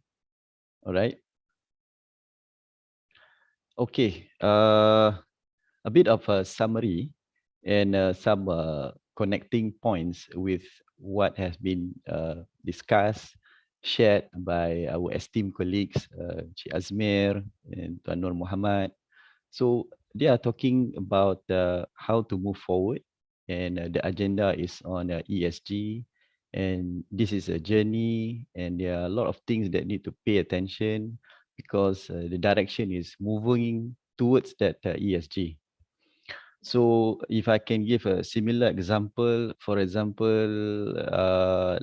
All right. Okay. A bit of a summary and some connecting points with what has been discussed, shared by our esteemed colleagues, Encik Azmir and Tuan Noor Mohamed. So they are talking about how to move forward, and the agenda is on ESG, and this is a journey, and there are a lot of things that need to pay attention because the direction is moving towards that ESG. So if I can give a similar example, for example,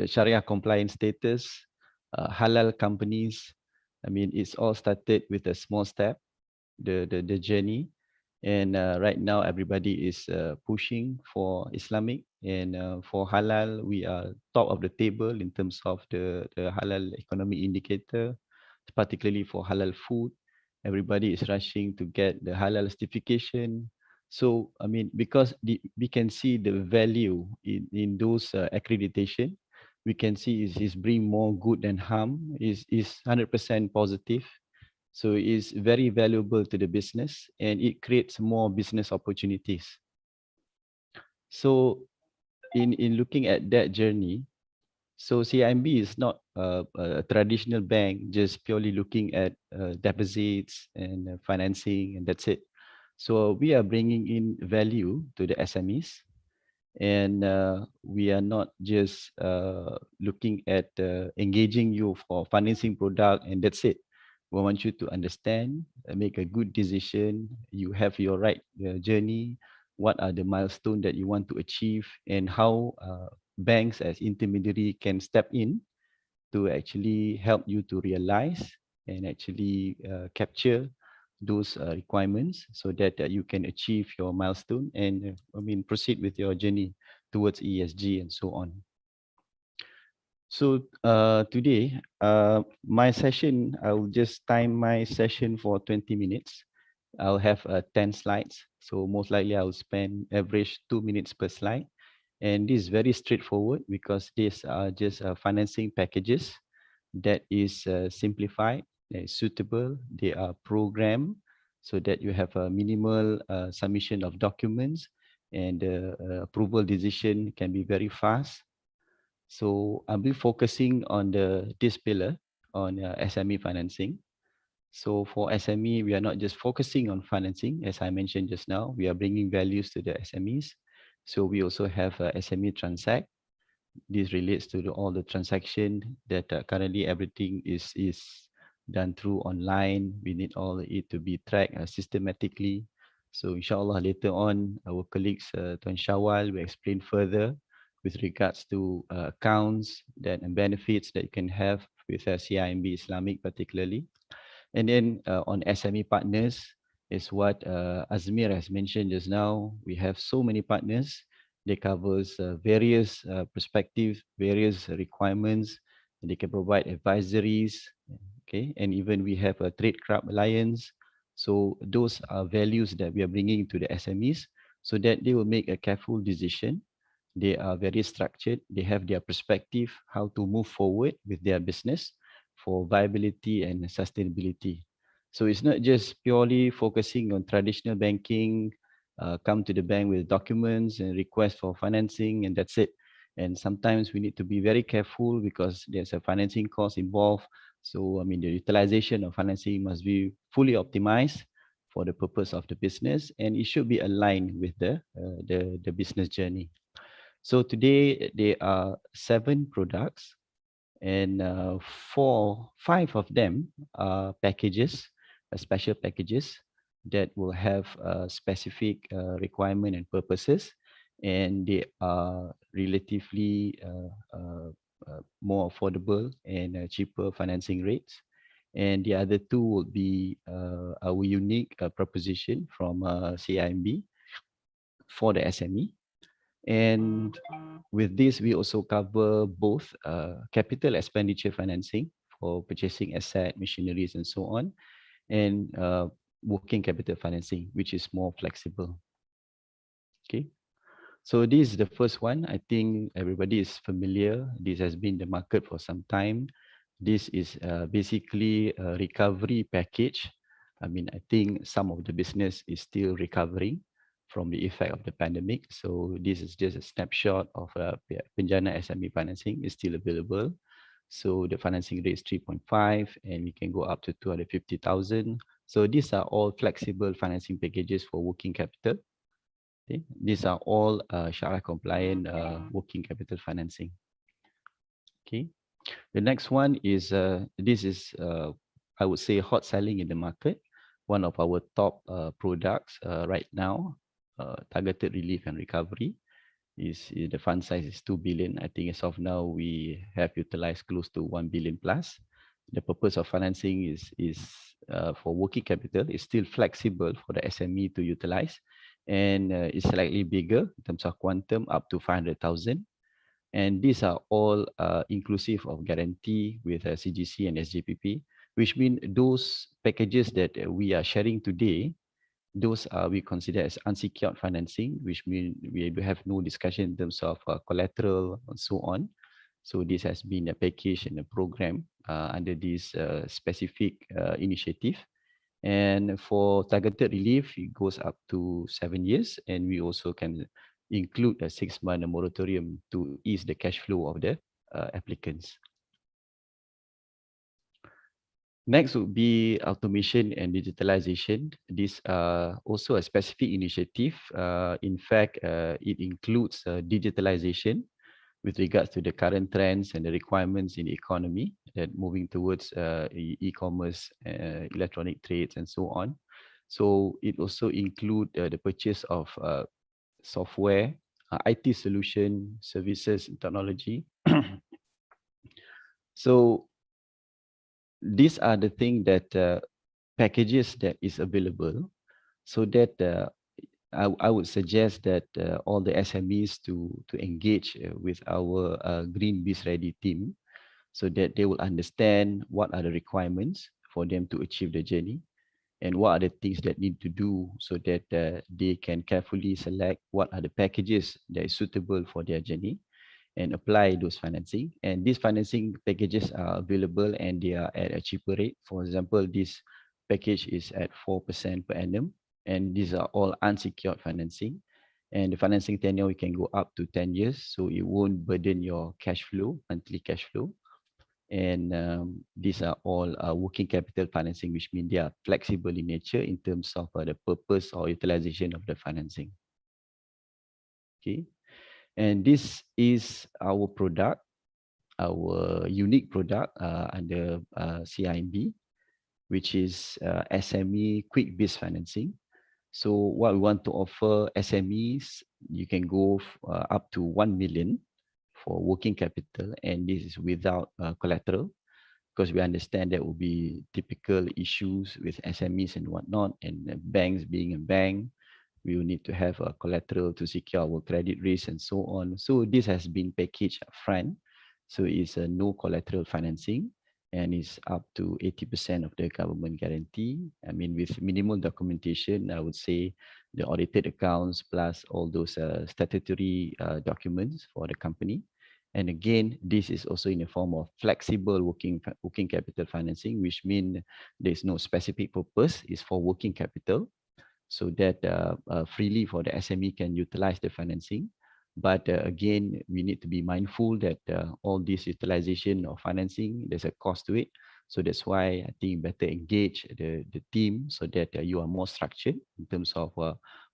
Sharia compliance status, halal companies, I mean, it's all started with a small step, the journey. And right now, everybody is pushing for Islamic, and for halal, we are top of the table in terms of the halal economic indicator, particularly for halal food. Everybody is rushing to get the halal certification. So, I mean, because we can see the value in those accreditation, we can see is bring more good than harm, is 100% positive. So it's very valuable to the business and it creates more business opportunities. So in looking at that journey, so CIMB is not a traditional bank just purely looking at deposits and financing and that's it. So we are bringing in value to the SMEs, and we are not just looking at engaging you for financing product and that's it. We want you to understand, make a good decision. You have your right journey. What are the milestones that you want to achieve, and how banks as intermediary can step in to actually help you to realize and actually capture those requirements so that you can achieve your milestone and I mean proceed with your journey towards ESG and so on. So today, my session, I'll just time my session for 20 minutes. I'll have 10 slides. So most likely I'll spend average 2 minutes per slide. And this is very straightforward because these are just financing packages that is simplified, that is suitable. They are programmed so that you have a minimal submission of documents, and the approval decision can be very fast. So I'll be focusing on this pillar on SME financing. So for SME, we are not just focusing on financing, as I mentioned just now. We are bringing values to the SMEs. So we also have SME Transact. This relates to all the transaction that currently everything is done through online. We need all it to be tracked systematically. So inshallah later on, our colleagues Tuan Shawal will explain further with regards to accounts that and benefits that you can have with CIMB Islamic particularly. And then on SME partners is what Azmir has mentioned just now. We have so many partners. They covers various perspectives, various requirements. They can provide advisories, okay? And even we have a Trade Club Alliance. So those are values that we are bringing to the SMEs so that they will make a careful decision. They are very structured. They have their perspective, how to move forward with their business for viability and sustainability. So it's not just purely focusing on traditional banking, come to the bank with documents and request for financing and that's it. And sometimes we need to be very careful because there's a financing cost involved. So I mean the utilization of financing must be fully optimized for the purpose of the business, and it should be aligned with the business journey. So today there are 7 products, and 5 of them are packages, special packages. that will have specific requirement and purposes, and they are relatively more affordable and cheaper financing rates. And the other two would be our unique proposition from CIMB for the SME. And with this, we also cover both capital expenditure financing for purchasing asset, machineries, and so on, and working capital financing, which is more flexible. Okay. So this is the first one. I think everybody is familiar. This has been the market for some time. This is basically a recovery package. I mean, I think some of the business is still recovering from the effect of the pandemic. So this is just a snapshot of Penjana SME financing is still available. So the financing rate is 3.5 and we can go up to 250,000. So these are all flexible financing packages for working capital. Okay. These are all Sharia compliant working capital financing. Okay. The next one is this is I would say hot selling in the market. One of our top products right now, targeted relief and recovery, is the fund size is 2 billion. I think as of now we have utilized close to 1 billion plus. The purpose of financing is for working capital. It's still flexible for the SME to utilize, and it's slightly bigger in terms of quantum, up to 500,000. And these are all inclusive of guarantee with CGC and SJPP, which means those packages that we are sharing today, those we consider as unsecured financing, which means we have no discussion in terms of collateral and so on. So this has been a package and a program under this specific initiative. And for targeted relief, it goes up to 7 years, and we also can include a 6-month moratorium to ease the cash flow of the applicants. Next would be automation and digitalization. This also a specific initiative. In fact, it includes digitalization with regards to the current trends and the requirements in the economy that moving towards e-commerce, electronic trades, and so on. So it also include the purchase of software, IT solution, services, and technology. So these are the things that packages that is available, so that I would suggest that all the SMEs to engage with our GreenBizReady team, so that they will understand what are the requirements for them to achieve the journey, and what are the things that need to do, so that they can carefully select what are the packages that is suitable for their journey and apply those financing. And these financing packages are available and they are at a cheaper rate. For example, this package is at 4% per annum, and these are all unsecured financing. And the financing tenure, we can go up to 10 years, so it won't burden your cash flow, monthly cash flow. And these are all working capital financing, which means they are flexible in nature in terms of the purpose or utilization of the financing. Okay. And this is our product, our unique product under CIMB, which is SME Quick Biz Financing. So what we want to offer SMEs, you can go up to 1 million for working capital, and this is without collateral, because we understand there will be typical issues with SMEs and whatnot, and banks being a bank, we will need to have a collateral to secure our credit risk and so on. So this has been packaged upfront. So it's a no collateral financing, and it's up to 80% of the government guarantee. I mean, with minimal documentation, I would say the audited accounts plus all those statutory documents for the company. And again, this is also in the form of flexible working capital financing, which means there's no specific purpose, it's for working capital, so that freely for the SME can utilize the financing. But again, we need to be mindful that all this utilization of financing, there's a cost to it. So that's why I think better engage the team, so that you are more structured in terms of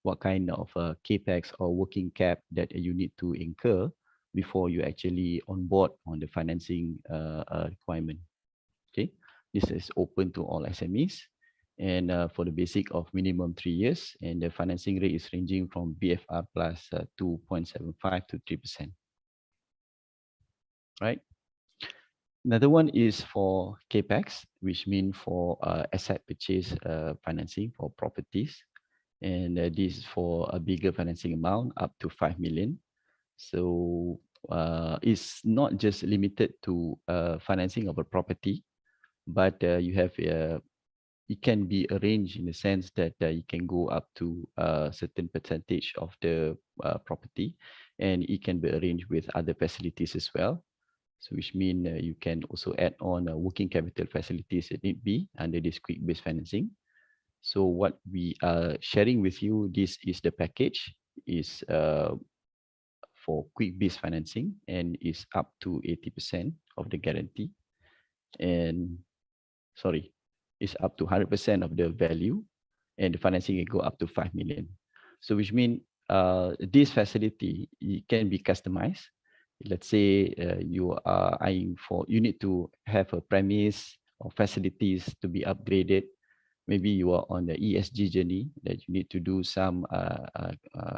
what kind of capex or working cap that you need to incur before you actually onboard on the financing requirement. Okay, this is open to all SMEs. and for the basic of minimum 3 years, and the financing rate is ranging from BFR plus 2.75 to 3%. Right. Another one is for CAPEX, which means for asset purchase financing for properties. And this is for a bigger financing amount up to 5 million. So it's not just limited to financing of a property, but you have it can be arranged in the sense that you can go up to a certain percentage of the property, and it can be arranged with other facilities as well. So which means you can also add on working capital facilities if need be under this quick biz financing. So what we are sharing with you, this is the package, is for quick biz financing, and is up to 80% of the guarantee, and sorry, is up to 100% of the value, and the financing can go up to 5 million. So which means this facility, it can be customized. Let's say you are eyeing for, you need to have a premise or facilities to be upgraded. Maybe you are on the ESG journey that you need to do some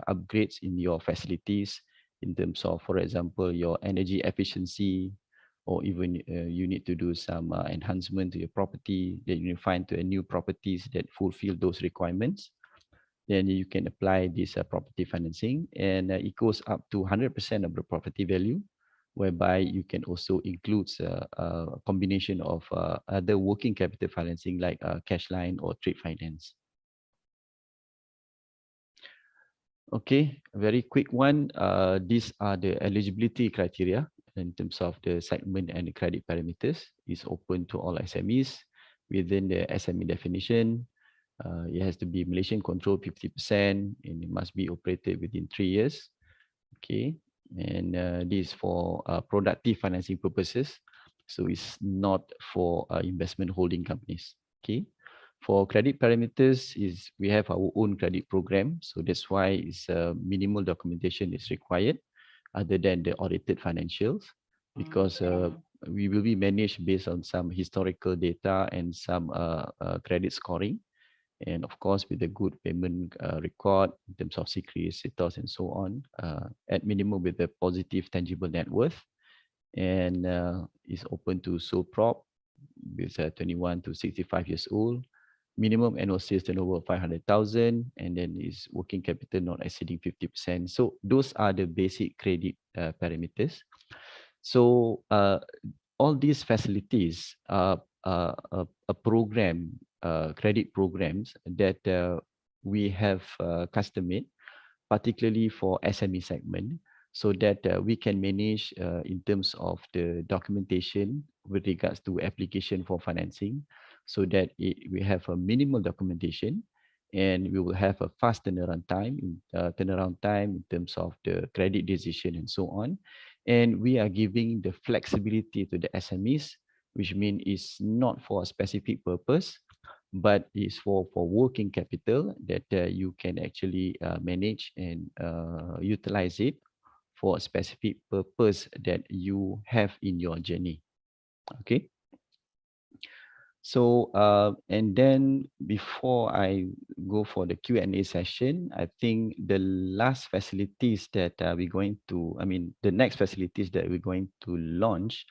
upgrades in your facilities in terms of, for example, your energy efficiency, or even you need to do some enhancement to your property that you find to a new properties that fulfill those requirements. Then you can apply this property financing, and it goes up to 100% of the property value, whereby you can also include a combination of other working capital financing like cash line or trade finance. Okay, a very quick one. These are the eligibility criteria in terms of the segment and the credit parameters. It's open to all SMEs within the SME definition. It has to be Malaysian control 50%, and it must be operated within 3 years. Okay, and this is for productive financing purposes. So it's not for investment holding companies. Okay, for credit parameters, is we have our own credit program. So that's why it's minimal documentation is required other than the audited financials, because we will be managed based on some historical data and some credit scoring. And of course, with a good payment record in terms of security status and so on, at minimum with a positive tangible net worth, and is open to sole prop with 21 to 65 years old, minimum annual sales turnover of 500,000, and then is working capital not exceeding 50%. So those are the basic credit parameters. So all these facilities are a program, credit programs that we have custom-made, particularly for SME segment, so that we can manage in terms of the documentation with regards to application for financing, so that we have a minimal documentation, and we will have a fast turnaround time in terms of the credit decision and so on. And we are giving the flexibility to the SMEs, which means it's not for a specific purpose, but is for working capital that you can actually manage and utilize it for a specific purpose that you have in your journey. Okay. So and then before I go for the Q&A session, I think the last facilities that we're going to, the next facilities that we're going to launch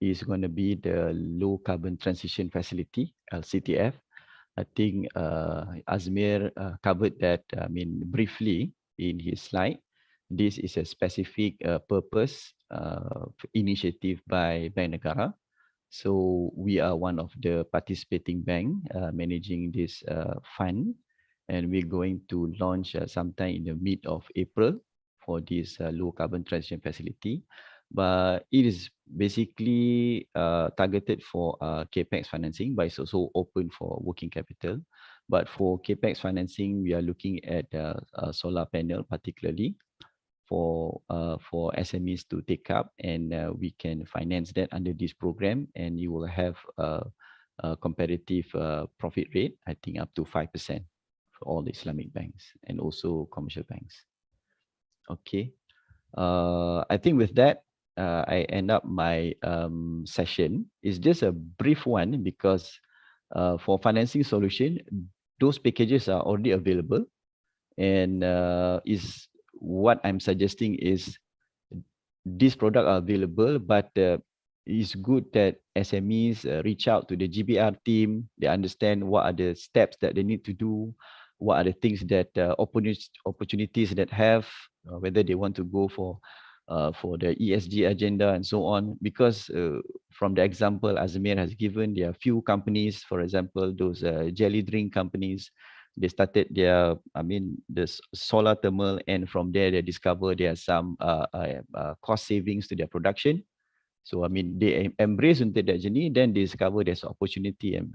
is going to be the low carbon transition facility, LCTF. I think Azmir covered that briefly in his slide. This is a specific purpose initiative by Bank Negara. So we are one of the participating bank managing this fund, and we're going to launch sometime in the mid of April for this low carbon transition facility. But it is basically targeted for CAPEX financing, but it's also open for working capital. But for CAPEX financing, we are looking at solar panel, particularly for SMEs to take up, and we can finance that under this program, and you will have a competitive profit rate, I think up to 5% for all the Islamic banks and also commercial banks. Okay, I think with that, I end up my session. It's just a brief one because For financing solution, those packages are already available, and is what I'm suggesting is these products are available, but it's good that SMEs reach out to the GBR team. They understand what are the steps that they need to do, what are the things that opportunities that have, whether they want to go for the ESG agenda and so on. Because from the example Azmir has given, there are few companies, for example, those jelly drink companies. They started their, the solar thermal, and from there they discover there are some cost savings to their production. So they embrace into that journey, then they discover there's opportunity and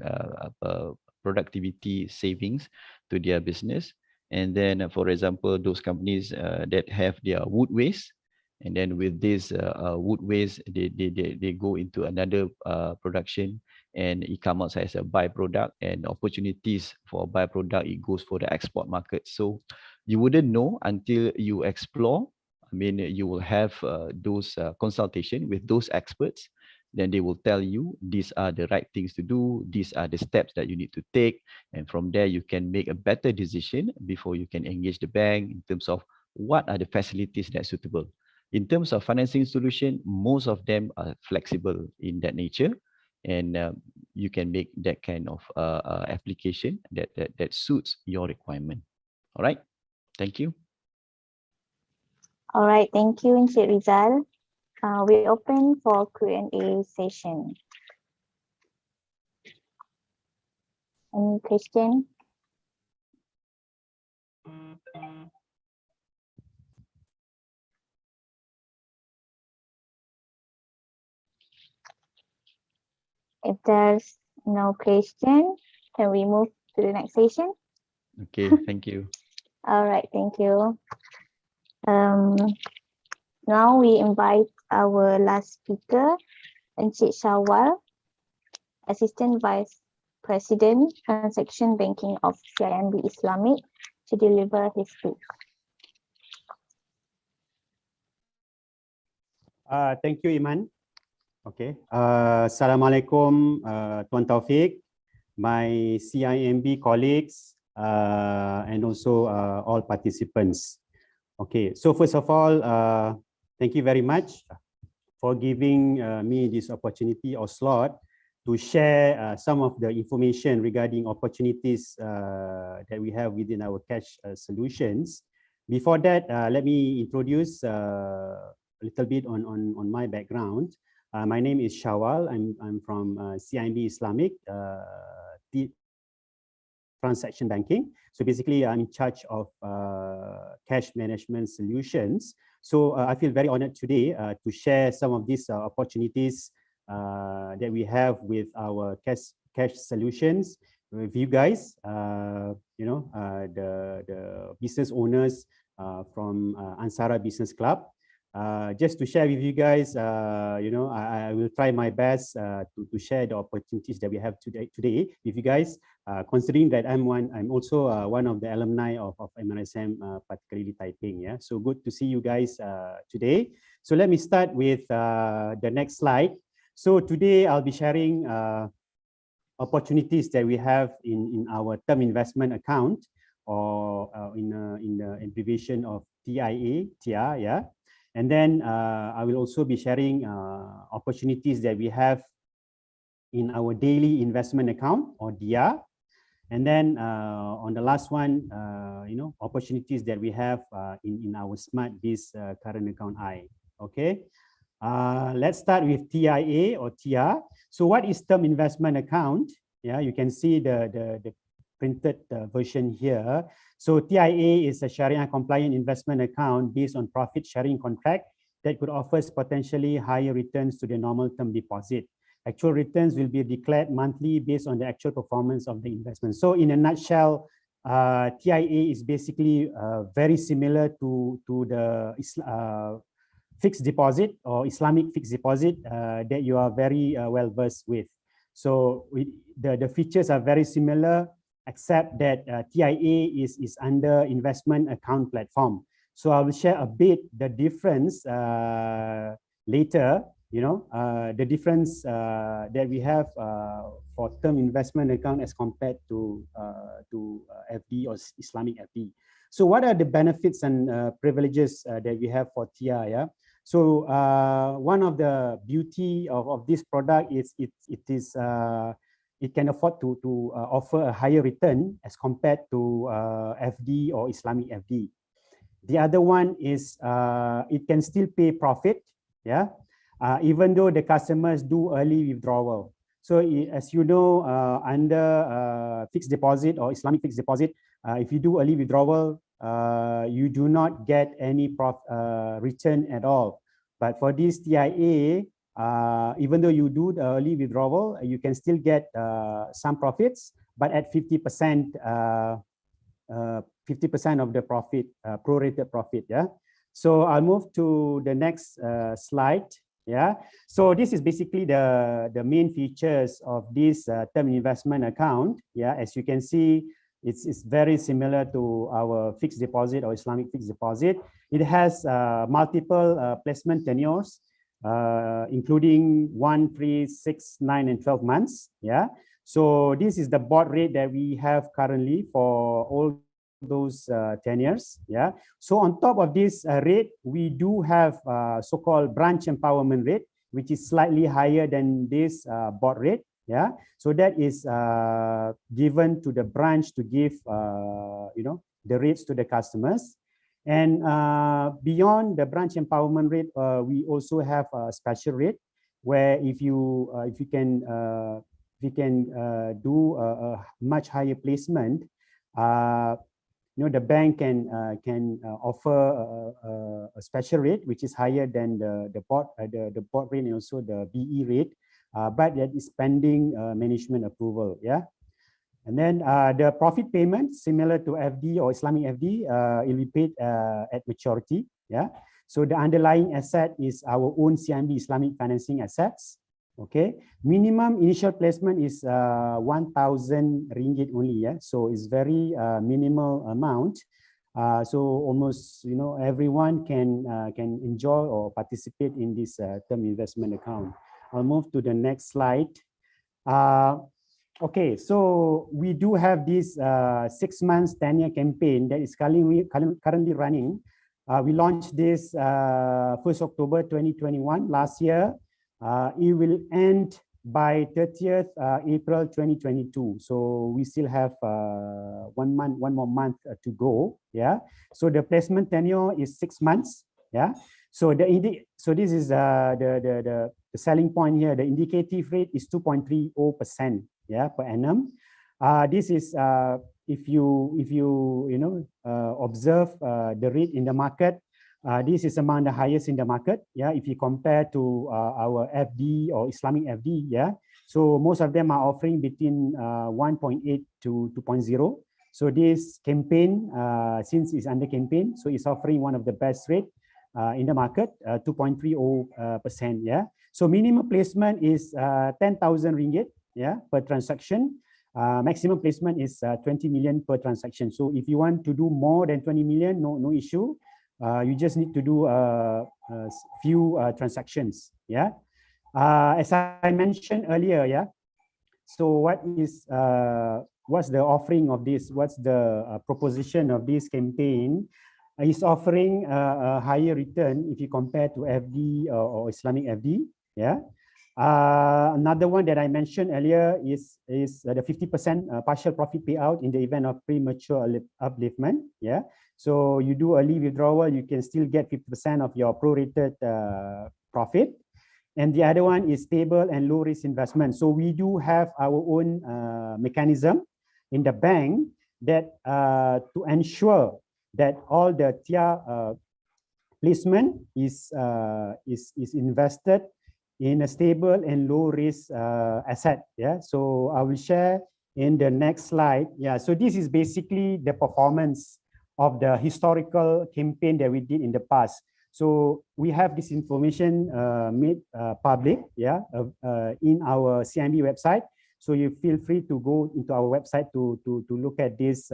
productivity savings to their business. And then, for example, those companies that have their wood waste, and then with this wood waste, they go into another production, and it comes out as a byproduct, and opportunities for byproduct, it goes for the export market. So you wouldn't know until you explore. You will have those consultation with those experts. Then they will tell you these are the right things to do, these are the steps that you need to take, and from there you can make a better decision before you can engage the bank in terms of what are the facilities that are suitable. In terms of financing solution, most of them are flexible in that nature, and you can make that kind of application that suits your requirement. All right, thank you. All right, thank you, Encik Rizal. We open for Q&A session. Any question? If there's no question, can we move to the next session? Okay, thank you. All right, thank you. Now we invite our last speaker, Encik Shawal, Assistant Vice President, Transaction Banking of CIMB Islamic, to deliver his speech. Thank you, Iman. Okay. Assalamualaikum, Tuan Taufik, my CIMB colleagues, and also all participants. Okay. So first of all, thank you very much for giving me this opportunity or slot to share some of the information regarding opportunities that we have within our cash solutions. Before that, let me introduce a little bit on my background. My name is Shawal. I'm from CIMB Islamic Transaction Banking. So basically, I'm in charge of cash management solutions. So I feel very honored today to share some of these opportunities that we have with our cash solutions with you guys. The business owners from ANSARA Business Club. Just to share with you guys, I will try my best to share the opportunities that we have today with you guys. Considering that I'm also one of the alumni of MRSM, particularly Taiping. Yeah, so good to see you guys today. So let me start with the next slide. So today I'll be sharing opportunities that we have in our term investment account, or in the abbreviation of TIA. Yeah. And then I will also be sharing opportunities that we have in our daily investment account, or DIA. And then on the last one, opportunities that we have in our Smart Biz current account I. Okay. Let's start with TIA or TIA. So what is term investment account? Yeah, you can see the printed version here. So TIA is a Sharia compliant investment account based on profit sharing contract that could offer potentially higher returns to the normal term deposit. Actual returns will be declared monthly based on the actual performance of the investment. So in a nutshell, TIA is basically very similar to the fixed deposit or Islamic fixed deposit that you are very well versed with. So the features are very similar, except that TIA is under investment account platform. So I will share a bit the difference later. the difference that we have for term investment account as compared to FD or Islamic FD. So what are the benefits and privileges that we have for TIA? Yeah? So one of the beauty of this product is it can afford to offer a higher return as compared to FD or Islamic FD. The other one is it can still pay profit, yeah, even though the customers do early withdrawal. So as you know, under fixed deposit or Islamic fixed deposit, if you do early withdrawal, you do not get any return at all. But for this TIA, even though you do the early withdrawal, you can still get some profits, but at 50%, 50% of the profit, prorated profit. Yeah. So I'll move to the next slide. Yeah. So this is basically the main features of this term investment account. Yeah. As you can see, it's very similar to our fixed deposit or Islamic fixed deposit. It has multiple placement tenures, including 1, 3, 6, 9, and 12 months. Yeah. So this is the board rate that we have currently for all those tenures. Yeah. So on top of this rate, we do have so-called branch empowerment rate, which is slightly higher than this board rate. Yeah. So that is given to the branch to give the rates to the customers. And beyond the branch empowerment rate, we also have a special rate where if you can do a much higher placement, the bank can offer a special rate which is higher than the board rate and also the BE rate, but that is pending management approval. Yeah. And then the profit payment, similar to FD or Islamic FD, it will be paid at maturity. Yeah. So the underlying asset is our own CIMB Islamic financing assets. Okay. Minimum initial placement is 1,000 ringgit only. Yeah. So it's very minimal amount. So almost everyone can enjoy or participate in this term investment account. I'll move to the next slide. Okay, so we do have this 6 months 10-year campaign that is currently running. We launched this 1st October 2021 last year. It will end by 30th April 2022. So we still have 1 more month to go. Yeah. So the placement tenure is 6 months. Yeah. So this is the selling point here. The indicative rate is 2.30%. Yeah, per annum. This is if you observe the rate in the market. This is among the highest in the market. Yeah, if you compare to our FD or Islamic FD. Yeah, so most of them are offering between 1.8 to 2.0. So this campaign, since it's under campaign, so it's offering one of the best rate in the market, 2.30%. Yeah, so minimum placement is 10,000 ringgit. Yeah, per transaction. Maximum placement is 20 million per transaction. So if you want to do more than 20 million, no issue. You just need to do a few transactions. Yeah. As I mentioned earlier. Yeah. So what's the offering of this? What's the proposition of this campaign? It's offering a higher return if you compare to FD or Islamic FD. Yeah. Another one that I mentioned earlier is the 50% partial profit payout in the event of premature upliftment. Yeah. So you do early withdrawal, you can still get 50% of your prorated profit. And the other one is stable and low risk investment. So we do have our own mechanism in the bank that to ensure that all the TIA placement is invested in a stable and low risk asset. Yeah, so I will share in the next slide. Yeah, so this is basically the performance of the historical campaign that we did in the past. So we have this information made public, yeah, in our CIMB website. So you feel free to go into our website to look at this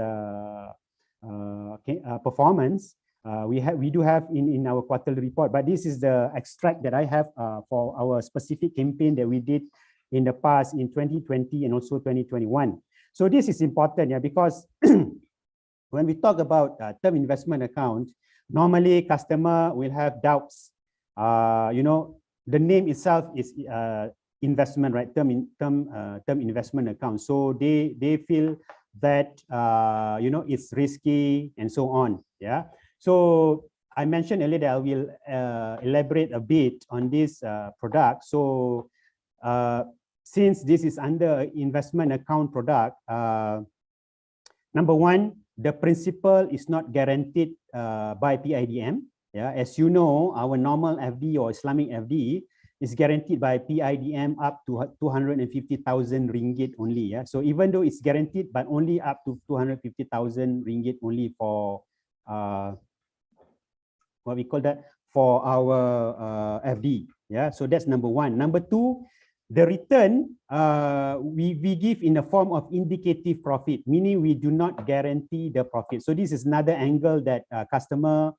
performance. we do have in our quarterly report, but this is the extract that I have for our specific campaign that we did in the past in 2020 and also 2021. So this is important, yeah, because when we talk about term investment account, normally customer will have doubts. The name itself is investment, right? Term investment account. So they feel that it's risky and so on. Yeah. So I mentioned earlier that I will elaborate a bit on this product. So since this is under investment account product, number one, the principal is not guaranteed by PIDM. Yeah, as you know, our normal FD or Islamic FD is guaranteed by PIDM up to 250,000 ringgit only. Yeah, so even though it's guaranteed, but only up to 250,000 ringgit only for what we call that, for our FD. Yeah, so that's number one. Number two, the return we give in the form of indicative profit, meaning we do not guarantee the profit. So this is another angle that customer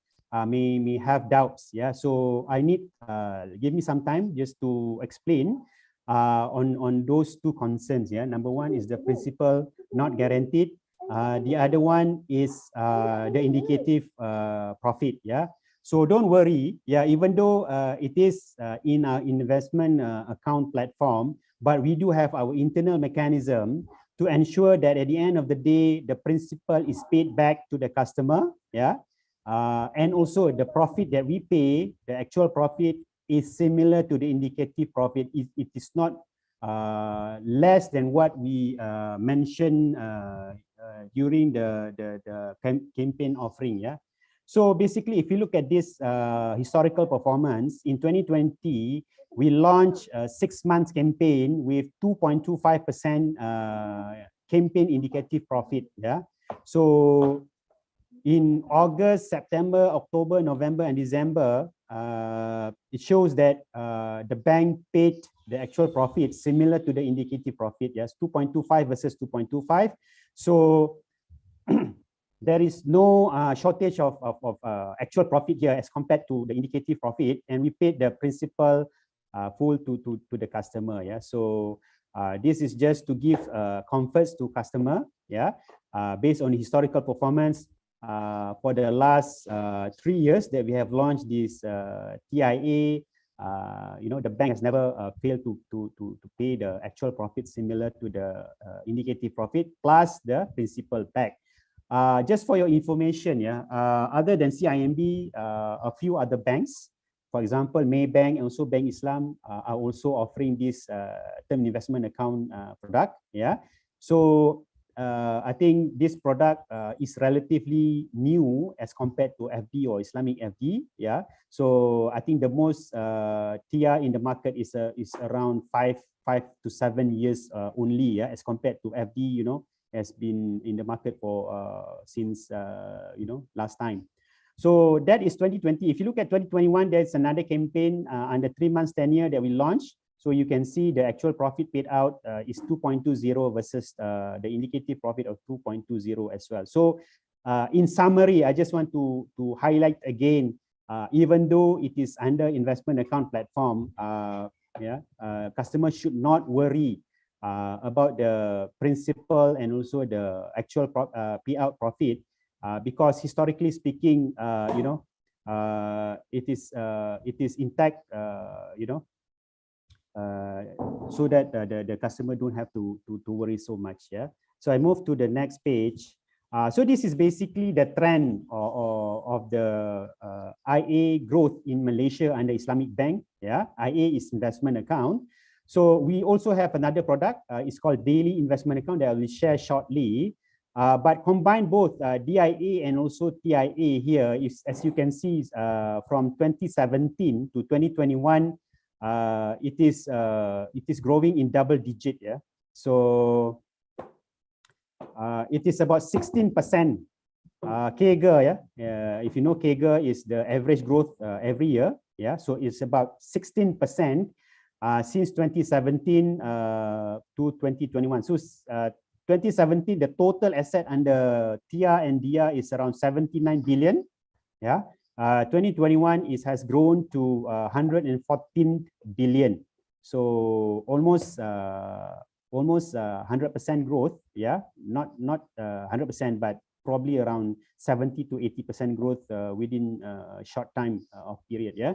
may have doubts. Yeah, so I need give me some time just to explain on those two concerns. Yeah, number one is the principal not guaranteed. The other one is the indicative profit. Yeah, so don't worry. Yeah, even though it is in our investment account platform, but we do have our internal mechanism to ensure that at the end of the day, the principal is paid back to the customer. Yeah. And also the profit that we pay, the actual profit is similar to the indicative profit. It is not less than what we mentioned during the campaign offering. Yeah. So basically, if you look at this historical performance in 2020, we launched a 6 months campaign with 2.25% campaign indicative profit. Yeah. So in August, September, October, November, and December, it shows that the bank paid the actual profit similar to the indicative profit. Yes, 2.25 versus 2.25. So there is no shortage of actual profit here as compared to the indicative profit, and we paid the principal full to the customer. Yeah, so this is just to give comforts to customer. Yeah, based on historical performance. For the last 3 years that we have launched this TIA, the bank has never failed to pay the actual profit similar to the indicative profit plus the principal back. Just for your information, yeah, other than CIMB, a few other banks, for example, Maybank and also Bank Islam are also offering this term investment account product. Yeah, so I think this product is relatively new as compared to FD or Islamic FD. Yeah, so I think the most TIA in the market is around 5 to 7 years only. Yeah, as compared to FD, has been in the market for since last time. So that is 2020. If you look at 2021, there's another campaign under 3 months tenure that we launched. So you can see the actual profit paid out is 2.20 versus the indicative profit of 2.20 as well. So in summary, I just want to highlight again, even though it is under investment account platform, customers should not worry about the principal and also the actual payout profit, because historically speaking, it is intact, so that the customer don't have to worry so much. Yeah. So I move to the next page. So this is basically the trend of the IA growth in Malaysia under Islamic Bank. Yeah, IA is investment account. So we also have another product. It's called daily investment account that I will share shortly. But combine both DIA and also TIA here is, as you can see, from 2017 to 2021. It is growing in double digit. Yeah, so it is about 16% CAGR. Yeah, if you know, CAGR is the average growth every year. Yeah, so it's about 16% since 2017 to 2021. So 2017, the total asset under TIA and DIA is around 79 billion. Yeah, 2021 has grown to 114 billion. So almost 100% growth. Yeah, not 100%, but probably around 70 to 80% growth within a short time of period. Yeah.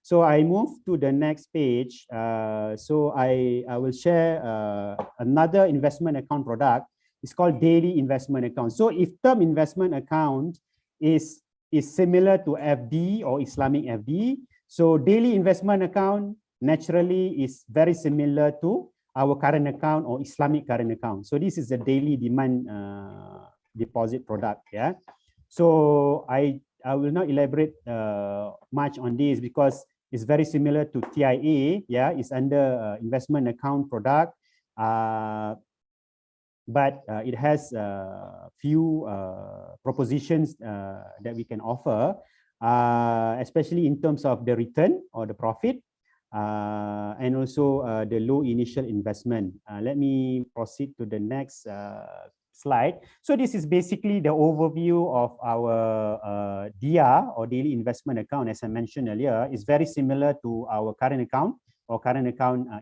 So I move to the next page. So I will share another investment account product. It's called daily investment account. So if term investment account is similar to FD or Islamic FD, so daily investment account naturally is very similar to our current account or Islamic current account. So this is a daily demand deposit product. Yeah. So I will not elaborate much on this because it's very similar to TIA. Yeah, it's under investment account product, but it has few propositions that we can offer, especially in terms of the return or the profit, and also the low initial investment. Let me proceed to the next slide. So this is basically the overview of our DIA or daily investment account. As I mentioned earlier, it's very similar to our current account or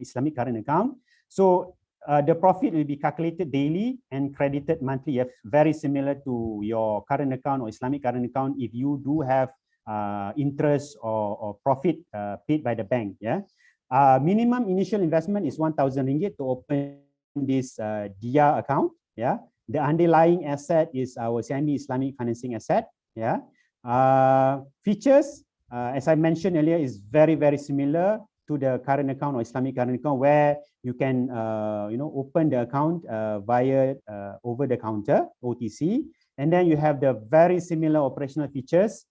Islamic current account. So the profit will be calculated daily and credited monthly. Very similar to your current account or Islamic current account if you do have interest or profit paid by the bank. Yeah. Minimum initial investment is 1,000 ringgit to open this DIA account. Yeah. The underlying asset is our CIMB Islamic Financing asset. Yeah. Features, as I mentioned earlier, is very, very similar to the current account or Islamic current account, where you can open the account via over the counter OTC, and then you have the very similar operational features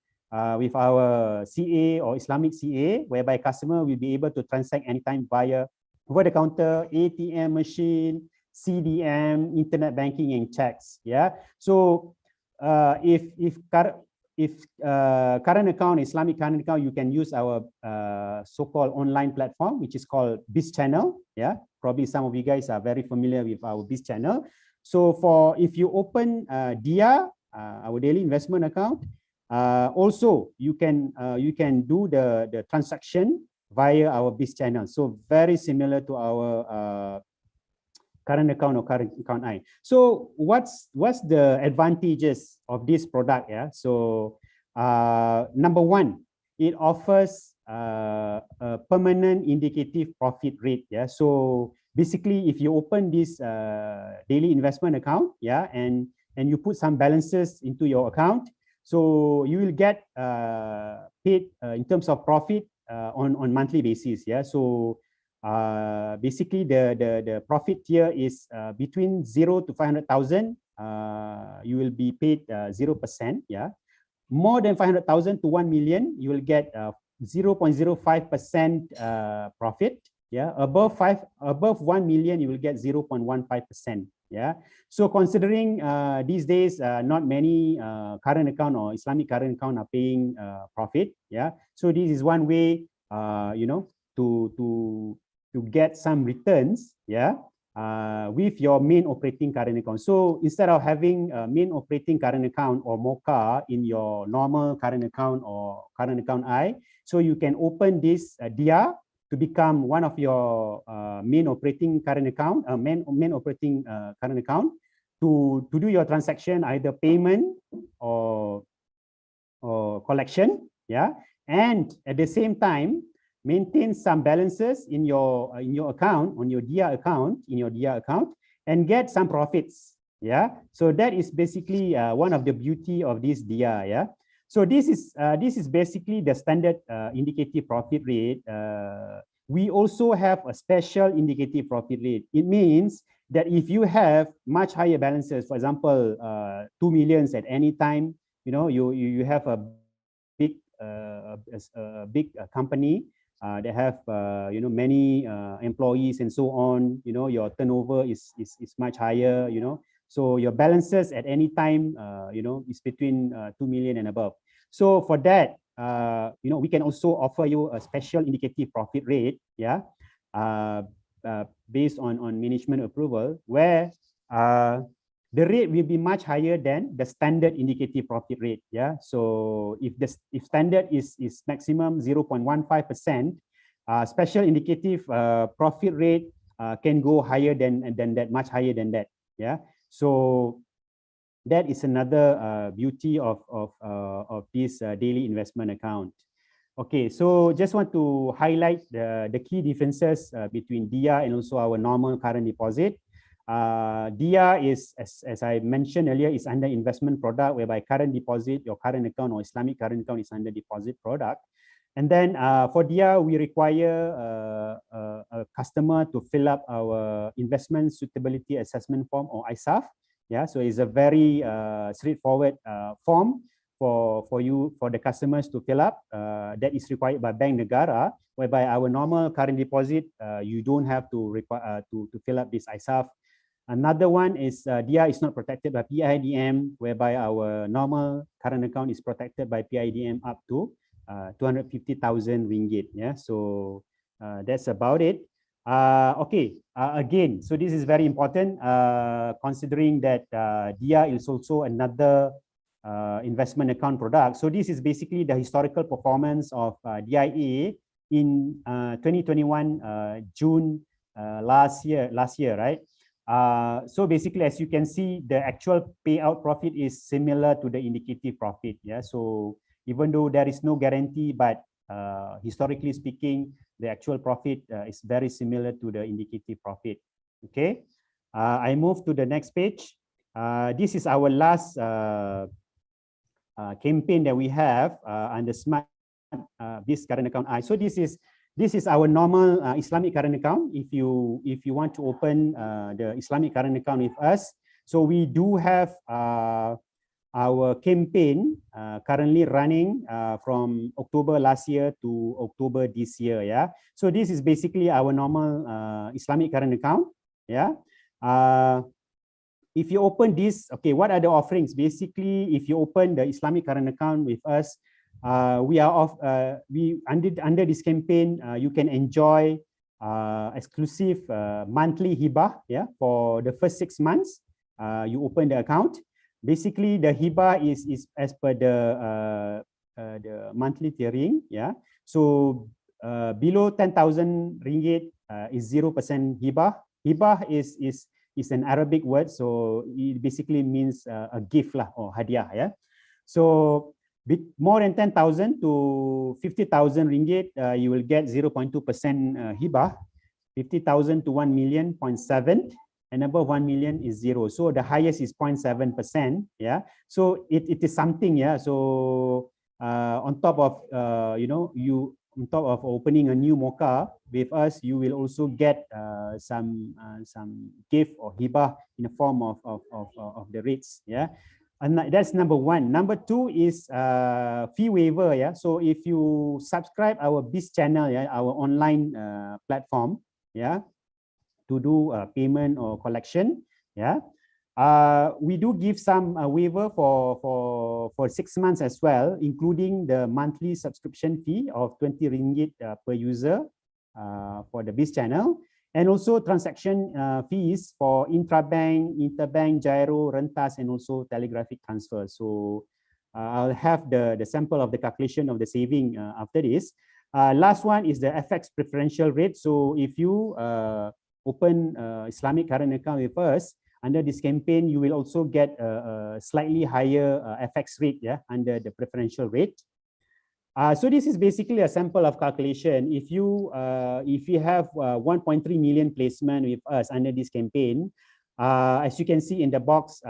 with our CA or Islamic CA, whereby customer will be able to transact anytime via over the counter, ATM machine, CDM, internet banking, and checks. Yeah. So if current account, Islamic current account, you can use our so-called online platform, which is called Biz Channel. Yeah, probably some of you guys are very familiar with our Biz Channel. So if you open DIA, our daily investment account, also you can do the transaction via our Biz Channel. So very similar to our current account or current account I. So what's the advantages of this product? Yeah. So number one, it offers a permanent indicative profit rate. Yeah. So basically, if you open this daily investment account, yeah, and you put some balances into your account, so you will get paid in terms of profit on monthly basis. Yeah. So basically the profit here is between 0 to 500,000. You will be paid 0%. Yeah. More than 500,000 to 1 million, you will get 0.05% profit. Yeah. Above 1 million, you will get 0.15%. Yeah. So considering these days not many current account or Islamic current account are paying profit. Yeah. So this is one way to get some returns, yeah, with your main operating current account. So instead of having a main operating current account or MOCA in your normal current account or current account I, so you can open this DIA to become one of your main operating current account, main operating current account to do your transaction, either payment or collection, yeah, and at the same time maintain some balances in your account, on your DIA account, and get some profits. Yeah. So that is basically one of the beauty of this DIA. Yeah. So this is basically the standard indicative profit rate. We also have a special indicative profit rate. It means that if you have much higher balances, for example, 2 million at any time, you have a big company. They have many employees and so on. Your turnover is much higher. So your balances at any time is between 2 million and above. So for that, we can also offer you a special indicative profit rate. Yeah, based on management approval, where the rate will be much higher than the standard indicative profit rate. Yeah. So if standard is maximum 0.15%, special indicative profit rate can go higher than that, much higher than that. Yeah. So that is another beauty of this daily investment account. Okay, so just want to highlight the key differences between DIA and also our normal current deposit. DIA is, as I mentioned earlier, is under investment product, whereby current deposit, your current account or Islamic current account is under deposit product. And then for DIA, we require a customer to fill up our investment suitability assessment form, or ISAF. Yeah, so it's a very straightforward form for the customers to fill up. That is required by Bank Negara, whereby our normal current deposit, you don't have to require to fill up this ISAF. Another one is DIA is not protected by PIDM, whereby our normal current account is protected by PIDM up to 250,000 ringgit. Yeah, so that's about it. Okay, again, so this is very important, considering that DIA is also another investment account product. So this is basically the historical performance of DIA in 2021 June last year, right? So basically, as you can see, the actual payout profit is similar to the indicative profit. Yeah, so even though there is no guarantee, but historically speaking, the actual profit is very similar to the indicative profit. Okay, I move to the next page. This is our last campaign that we have under Smart Biz Current Account. So this is our normal Islamic current account. If you want to open the Islamic current account with us, so we do have our campaign currently running from October last year to October this year. Yeah, so this is basically our normal Islamic current account. Yeah. If you open this, okay, what are the offerings? Basically, if you open the Islamic current account with us, we under this campaign, you can enjoy exclusive monthly hibah. Yeah, for the first 6 months, you open the account. Basically, the hibah is as per the monthly tiering. Yeah, so below 10,000 ringgit is 0% hibah. Hibah is an Arabic word, so it basically means a gift lah, or hadiah. Yeah, so more than 10,000 to 50,000 ringgit, you will get 0.2% hibah. 50,000 to 1 million, 0.7, and above 1 million is 0. So the highest is 0.7%. Yeah, so it is something. Yeah, so on top of on top of opening a new mocha with us, you will also get some gift or hibah in the form of the rates. Yeah, and that's number one. Number two is fee waiver. Yeah, so if you subscribe our Biz channel, yeah, our online platform, yeah, to do payment or collection, yeah, we do give some waiver for 6 months as well, including the monthly subscription fee of 20 ringgit per user for the Biz channel, and also transaction fees for intrabank, interbank, gyro, rentas, and also telegraphic transfer. So I'll have the sample of the calculation of the saving after this. Last one is the FX preferential rate. So if you open Islamic current account with us, under this campaign, you will also get a slightly higher FX rate, yeah, under the preferential rate. So this is basically a sample of calculation. If you have 1.3 million placement with us under this campaign, as you can see in the box,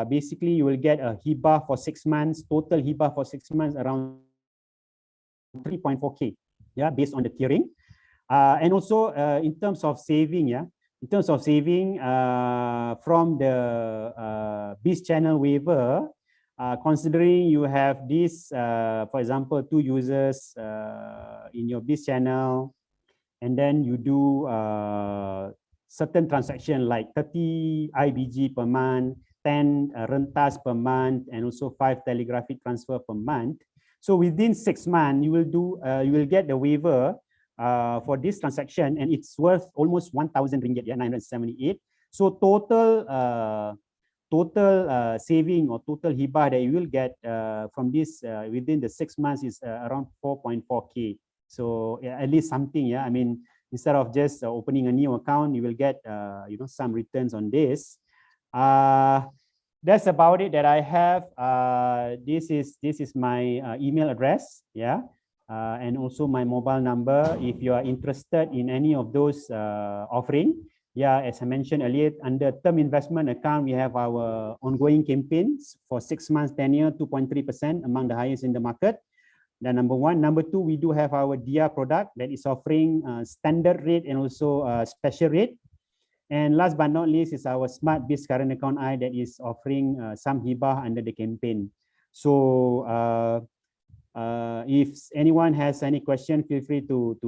basically you will get a hibah for 6 months, total hibah for 6 months around 3.4K, yeah, based on the tiering. And also in terms of saving, yeah, in terms of saving from the Biz channel waiver, considering you have this, for example, 2 users in your Biz channel, and then you do certain transaction like 30 IBG per month, 10 rentas per month, and also 5 telegraphic transfer per month. So within 6 months, you will get the waiver for this transaction, and it's worth almost 1,000 ringgit, yeah, 978. So total total saving or total hibah that you will get from this within the 6 months is around 4.4K. So yeah, at least something, yeah. I mean, instead of just opening a new account, you will get some returns on this. That's about it that I have. This is my email address, yeah, and also my mobile number. If you are interested in any of those offering, yeah, as I mentioned earlier, under term investment account, we have our ongoing campaigns for 6 months tenure, 2.3%, among the highest in the market. Then number one. Number two, we do have our DIA product that is offering standard rate and also special rate. And last but not least is our Smart Biz Current Account I that is offering some hibah under the campaign. So if anyone has any question, feel free to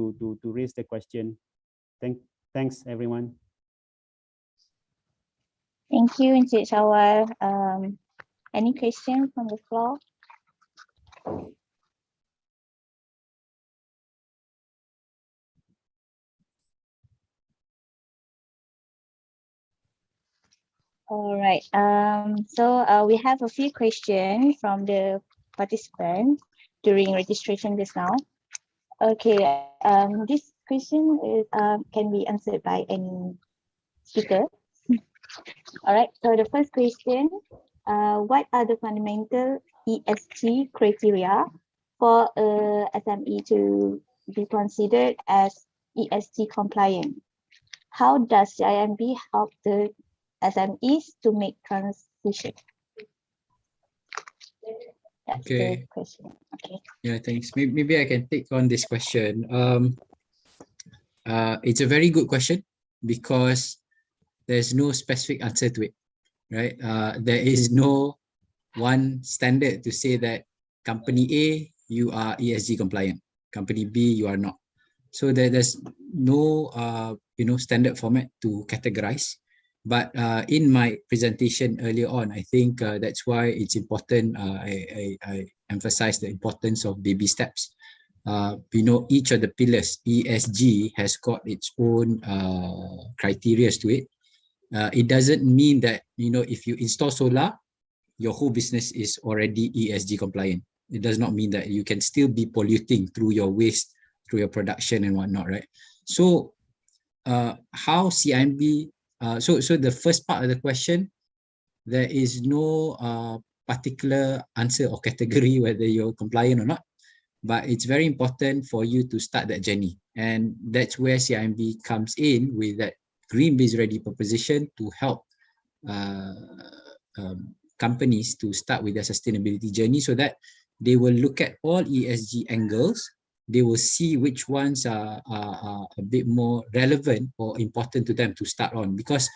raise the question. Thanks everyone. Thank you, Encik Shawal. Any question from the floor? All right. So we have a few questions from the participants during registration just now. Okay. This question is can be answered by any speaker. All right. So the first question: what are the fundamental ESG criteria for a SME to be considered as ESG compliant? How does CIMB help the SMEs to make transition? That's Okay. the question. Okay. Yeah, thanks. Maybe I can take on this question. It's a very good question because there's no specific answer to it, right? There is no one standard to say that company A, you are ESG compliant. Company B, you are not. So there's no standard format to categorize. But in my presentation earlier on, I think that's why it's important. I emphasize the importance of baby steps. Each of the pillars, ESG, has got its own criteria to it. It doesn't mean that if you install solar, your whole business is already ESG compliant. It does not mean that you can still be polluting through your waste, through your production and whatnot, right? So how CIMB, so the first part of the question, there is no particular answer or category whether you're compliant or not, but it's very important for you to start that journey. And that's where CIMB comes in with that GreenBizReady proposition to help companies to start with their sustainability journey so that they will look at all ESG angles. They will see which ones are a bit more relevant or important to them to start on, because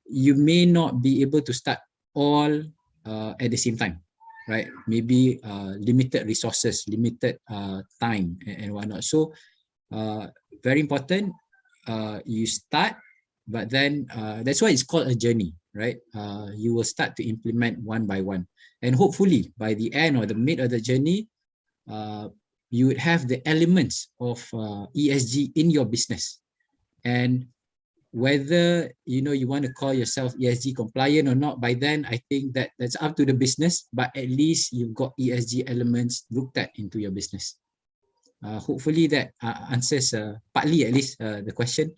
you may not be able to start all at the same time, right? Maybe limited resources, limited time and whatnot. So very important, you start, but then that's why it's called a journey, right? You will start to implement one by one. And hopefully by the end or the mid of the journey, you would have the elements of ESG in your business. And whether you want to call yourself ESG compliant or not, by then I think that's up to the business, but at least you've got ESG elements looked at into your business. Hopefully that answers partly at least the question.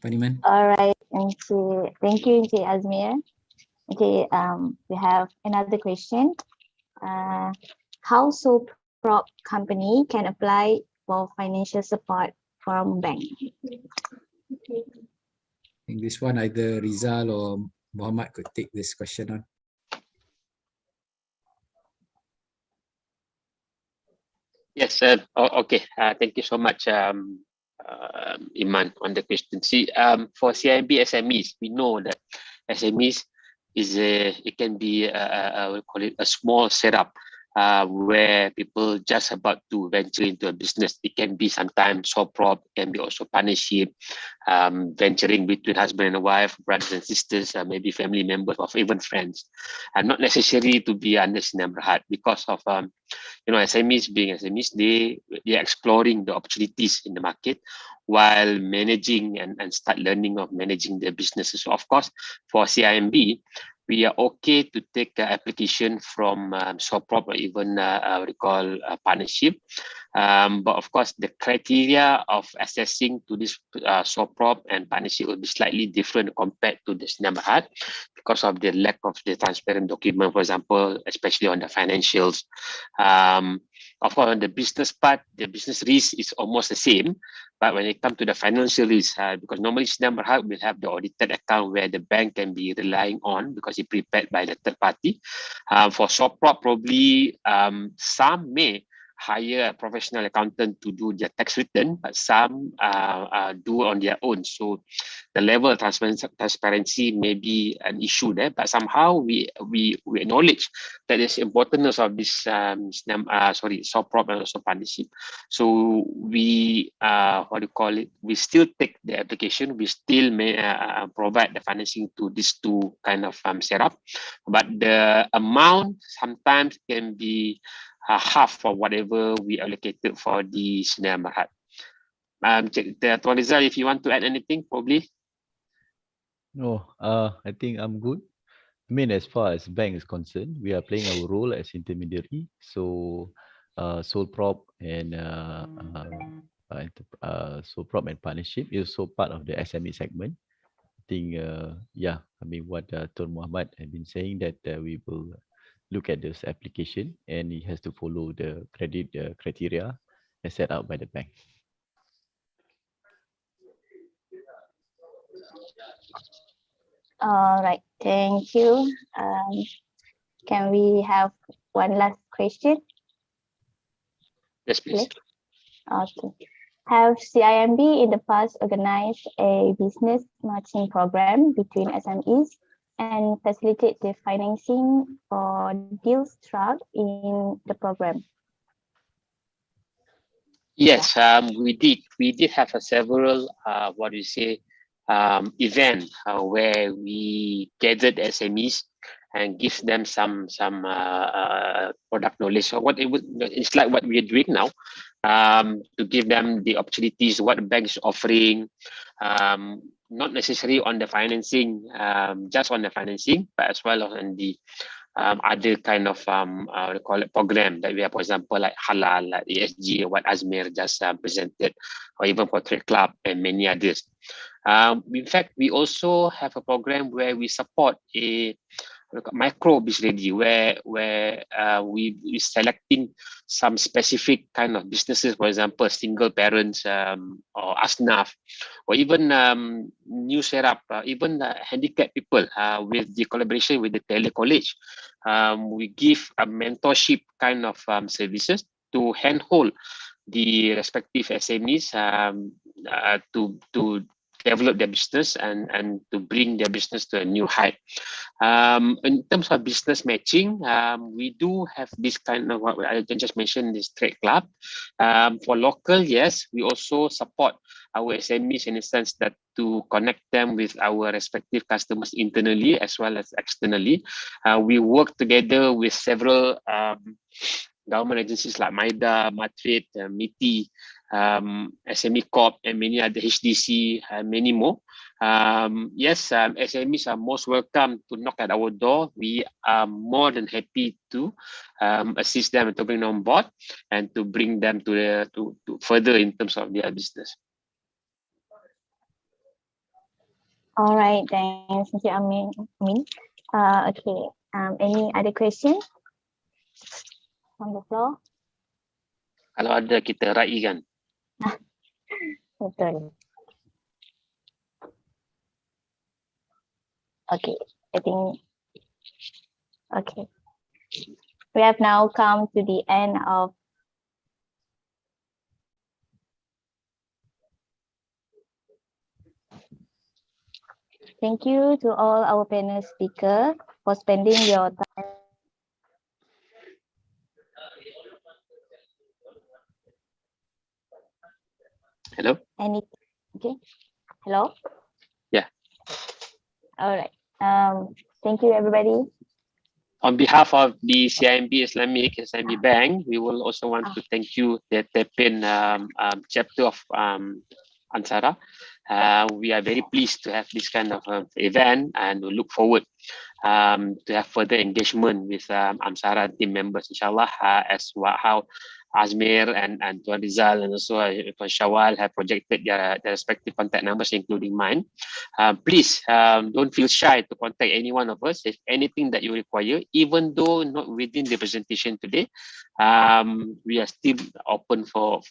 Paniman. All right, thank you, Encik Azmir. Okay, we have another question. How sole prop company can apply for financial support from bank? I think this one either Rizal or Mohamed could take this question on. Yes, okay. Thank you so much, Iman, on the question. See, for CIMB SMEs, we know that SMEs it can be we call it a small setup where people just about to venture into a business. It can be sometimes sole prop, can be also partnership, venturing between husband and wife, brothers and sisters, maybe family members, or even friends, and not necessarily to be under Sdgs Berhad, because of SMEs being SMEs, they're exploring the opportunities in the market while managing and start learning of managing their businesses. So of course, for CIMB, we are okay to take application from SOPROP or even what we call partnership. But of course, the criteria of assessing to this SOPROP and partnership will be slightly different compared to the SME Berhad because of the lack of the transparent document, for example, especially on the financials. Of course, on the business part, the business risk is almost the same. But when it comes to the financial risk, because normally SME Berhad will have the audited account where the bank can be relying on because it's prepared by the third party. For SOPROP, probably some may hire a professional accountant to do their tax return, but some do on their own. So the level of transparency may be an issue there, but somehow we acknowledge that there's importance of this SOPROP and also partnership. So we we still take the application, we still may provide the financing to these two kind of setup, but the amount sometimes can be half for whatever we allocated for the SME Berhad. Tuan Rizal, if you want to add anything, probably. No, I think I'm good. I mean, as far as bank is concerned, we are playing our role as intermediary. So, sole prop and sole prop and partnership is also part of the SME segment. I think, yeah, I mean, what Tuan Mohamed has been saying that we will look at this application and it has to follow the credit criteria as set out by the bank. All right, thank you. Can we have one last question? Yes, please. Okay. Have CIMB in the past organized a business matching program between SMEs and facilitate the financing or deals struck in the program? Yes, we did. We did have several event where we gathered SMEs and give them some product knowledge. So it's like what we are doing now, to give them the opportunities what the bank is offering, not necessarily on the financing, just on the financing, but as well as on the other kind of program that we have, for example, like halal, like ESG, what Azmir just presented, or even for Trade Club and many others. In fact, we also have a program where we support a micro BizReady, where we selecting some specific kind of businesses, for example, single parents or asnaf, or even new setup, even handicapped people with the collaboration with the Tele College. We give a mentorship kind of services to handhold the respective SMEs to develop their business and to bring their business to a new height. In terms of business matching, we do have this kind of what I just mentioned, this Trade Club. For local, yes, we also support our SMEs in a sense that to connect them with our respective customers internally as well as externally. We work together with several government agencies like MIDA, Matrade, MITI, SME Corp, and many other HDC, many more. Yes, SMEs are most welcome to knock at our door. We are more than happy to assist them and to bring them on board and to bring them to further in terms of their business. All right, thanks, Encik Amin. Okay, any other question on the floor? Kalau ada, kita raikan. Betul. Okay, I think, okay. We have now come to the end of Thank you to all our panel speakers for spending your time. Hello? Okay. Hello? Yeah. All right. Thank you, everybody. On behalf of the CIMB Islamic SME Bank, we will also want to thank you, the Tepin chapter of ANSARA. We are very pleased to have this kind of event and we look forward to have further engagement with ANSARA team members, inshallah, how Azmir and Tuan Rizal and also Tuan Shawal have projected their respective contact numbers, including mine. Please don't feel shy to contact any one of us if anything that you require, even though not within the presentation today. We are still open for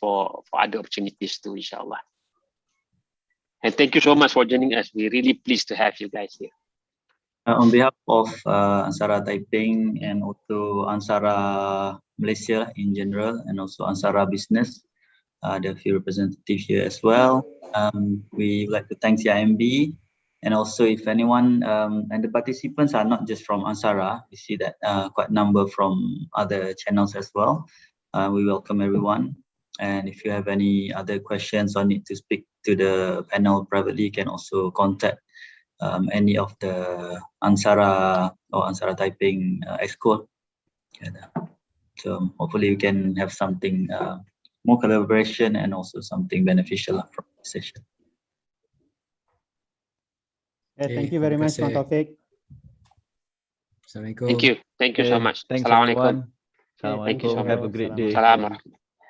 other opportunities too, inshallah. And thank you so much for joining us. We're really pleased to have you guys here. On behalf of ANSARA Taiping and also ANSARA Malaysia in general, and also ANSARA Business, the few representatives here as well. We would like to thank CIMB, and also if anyone, and the participants are not just from ANSARA, we see that quite a number from other channels as well. We welcome everyone. And if you have any other questions or need to speak to the panel privately, you can also contact any of the ANSARA or ANSARA Taiping exco. So hopefully we can have something more collaboration and also something beneficial from this session. Thank you very much, Tuan Taufik. Thank you so much. Thanks Assalamualaikum. everyone. Thank you so much. Have a great day. Assalamualaikum.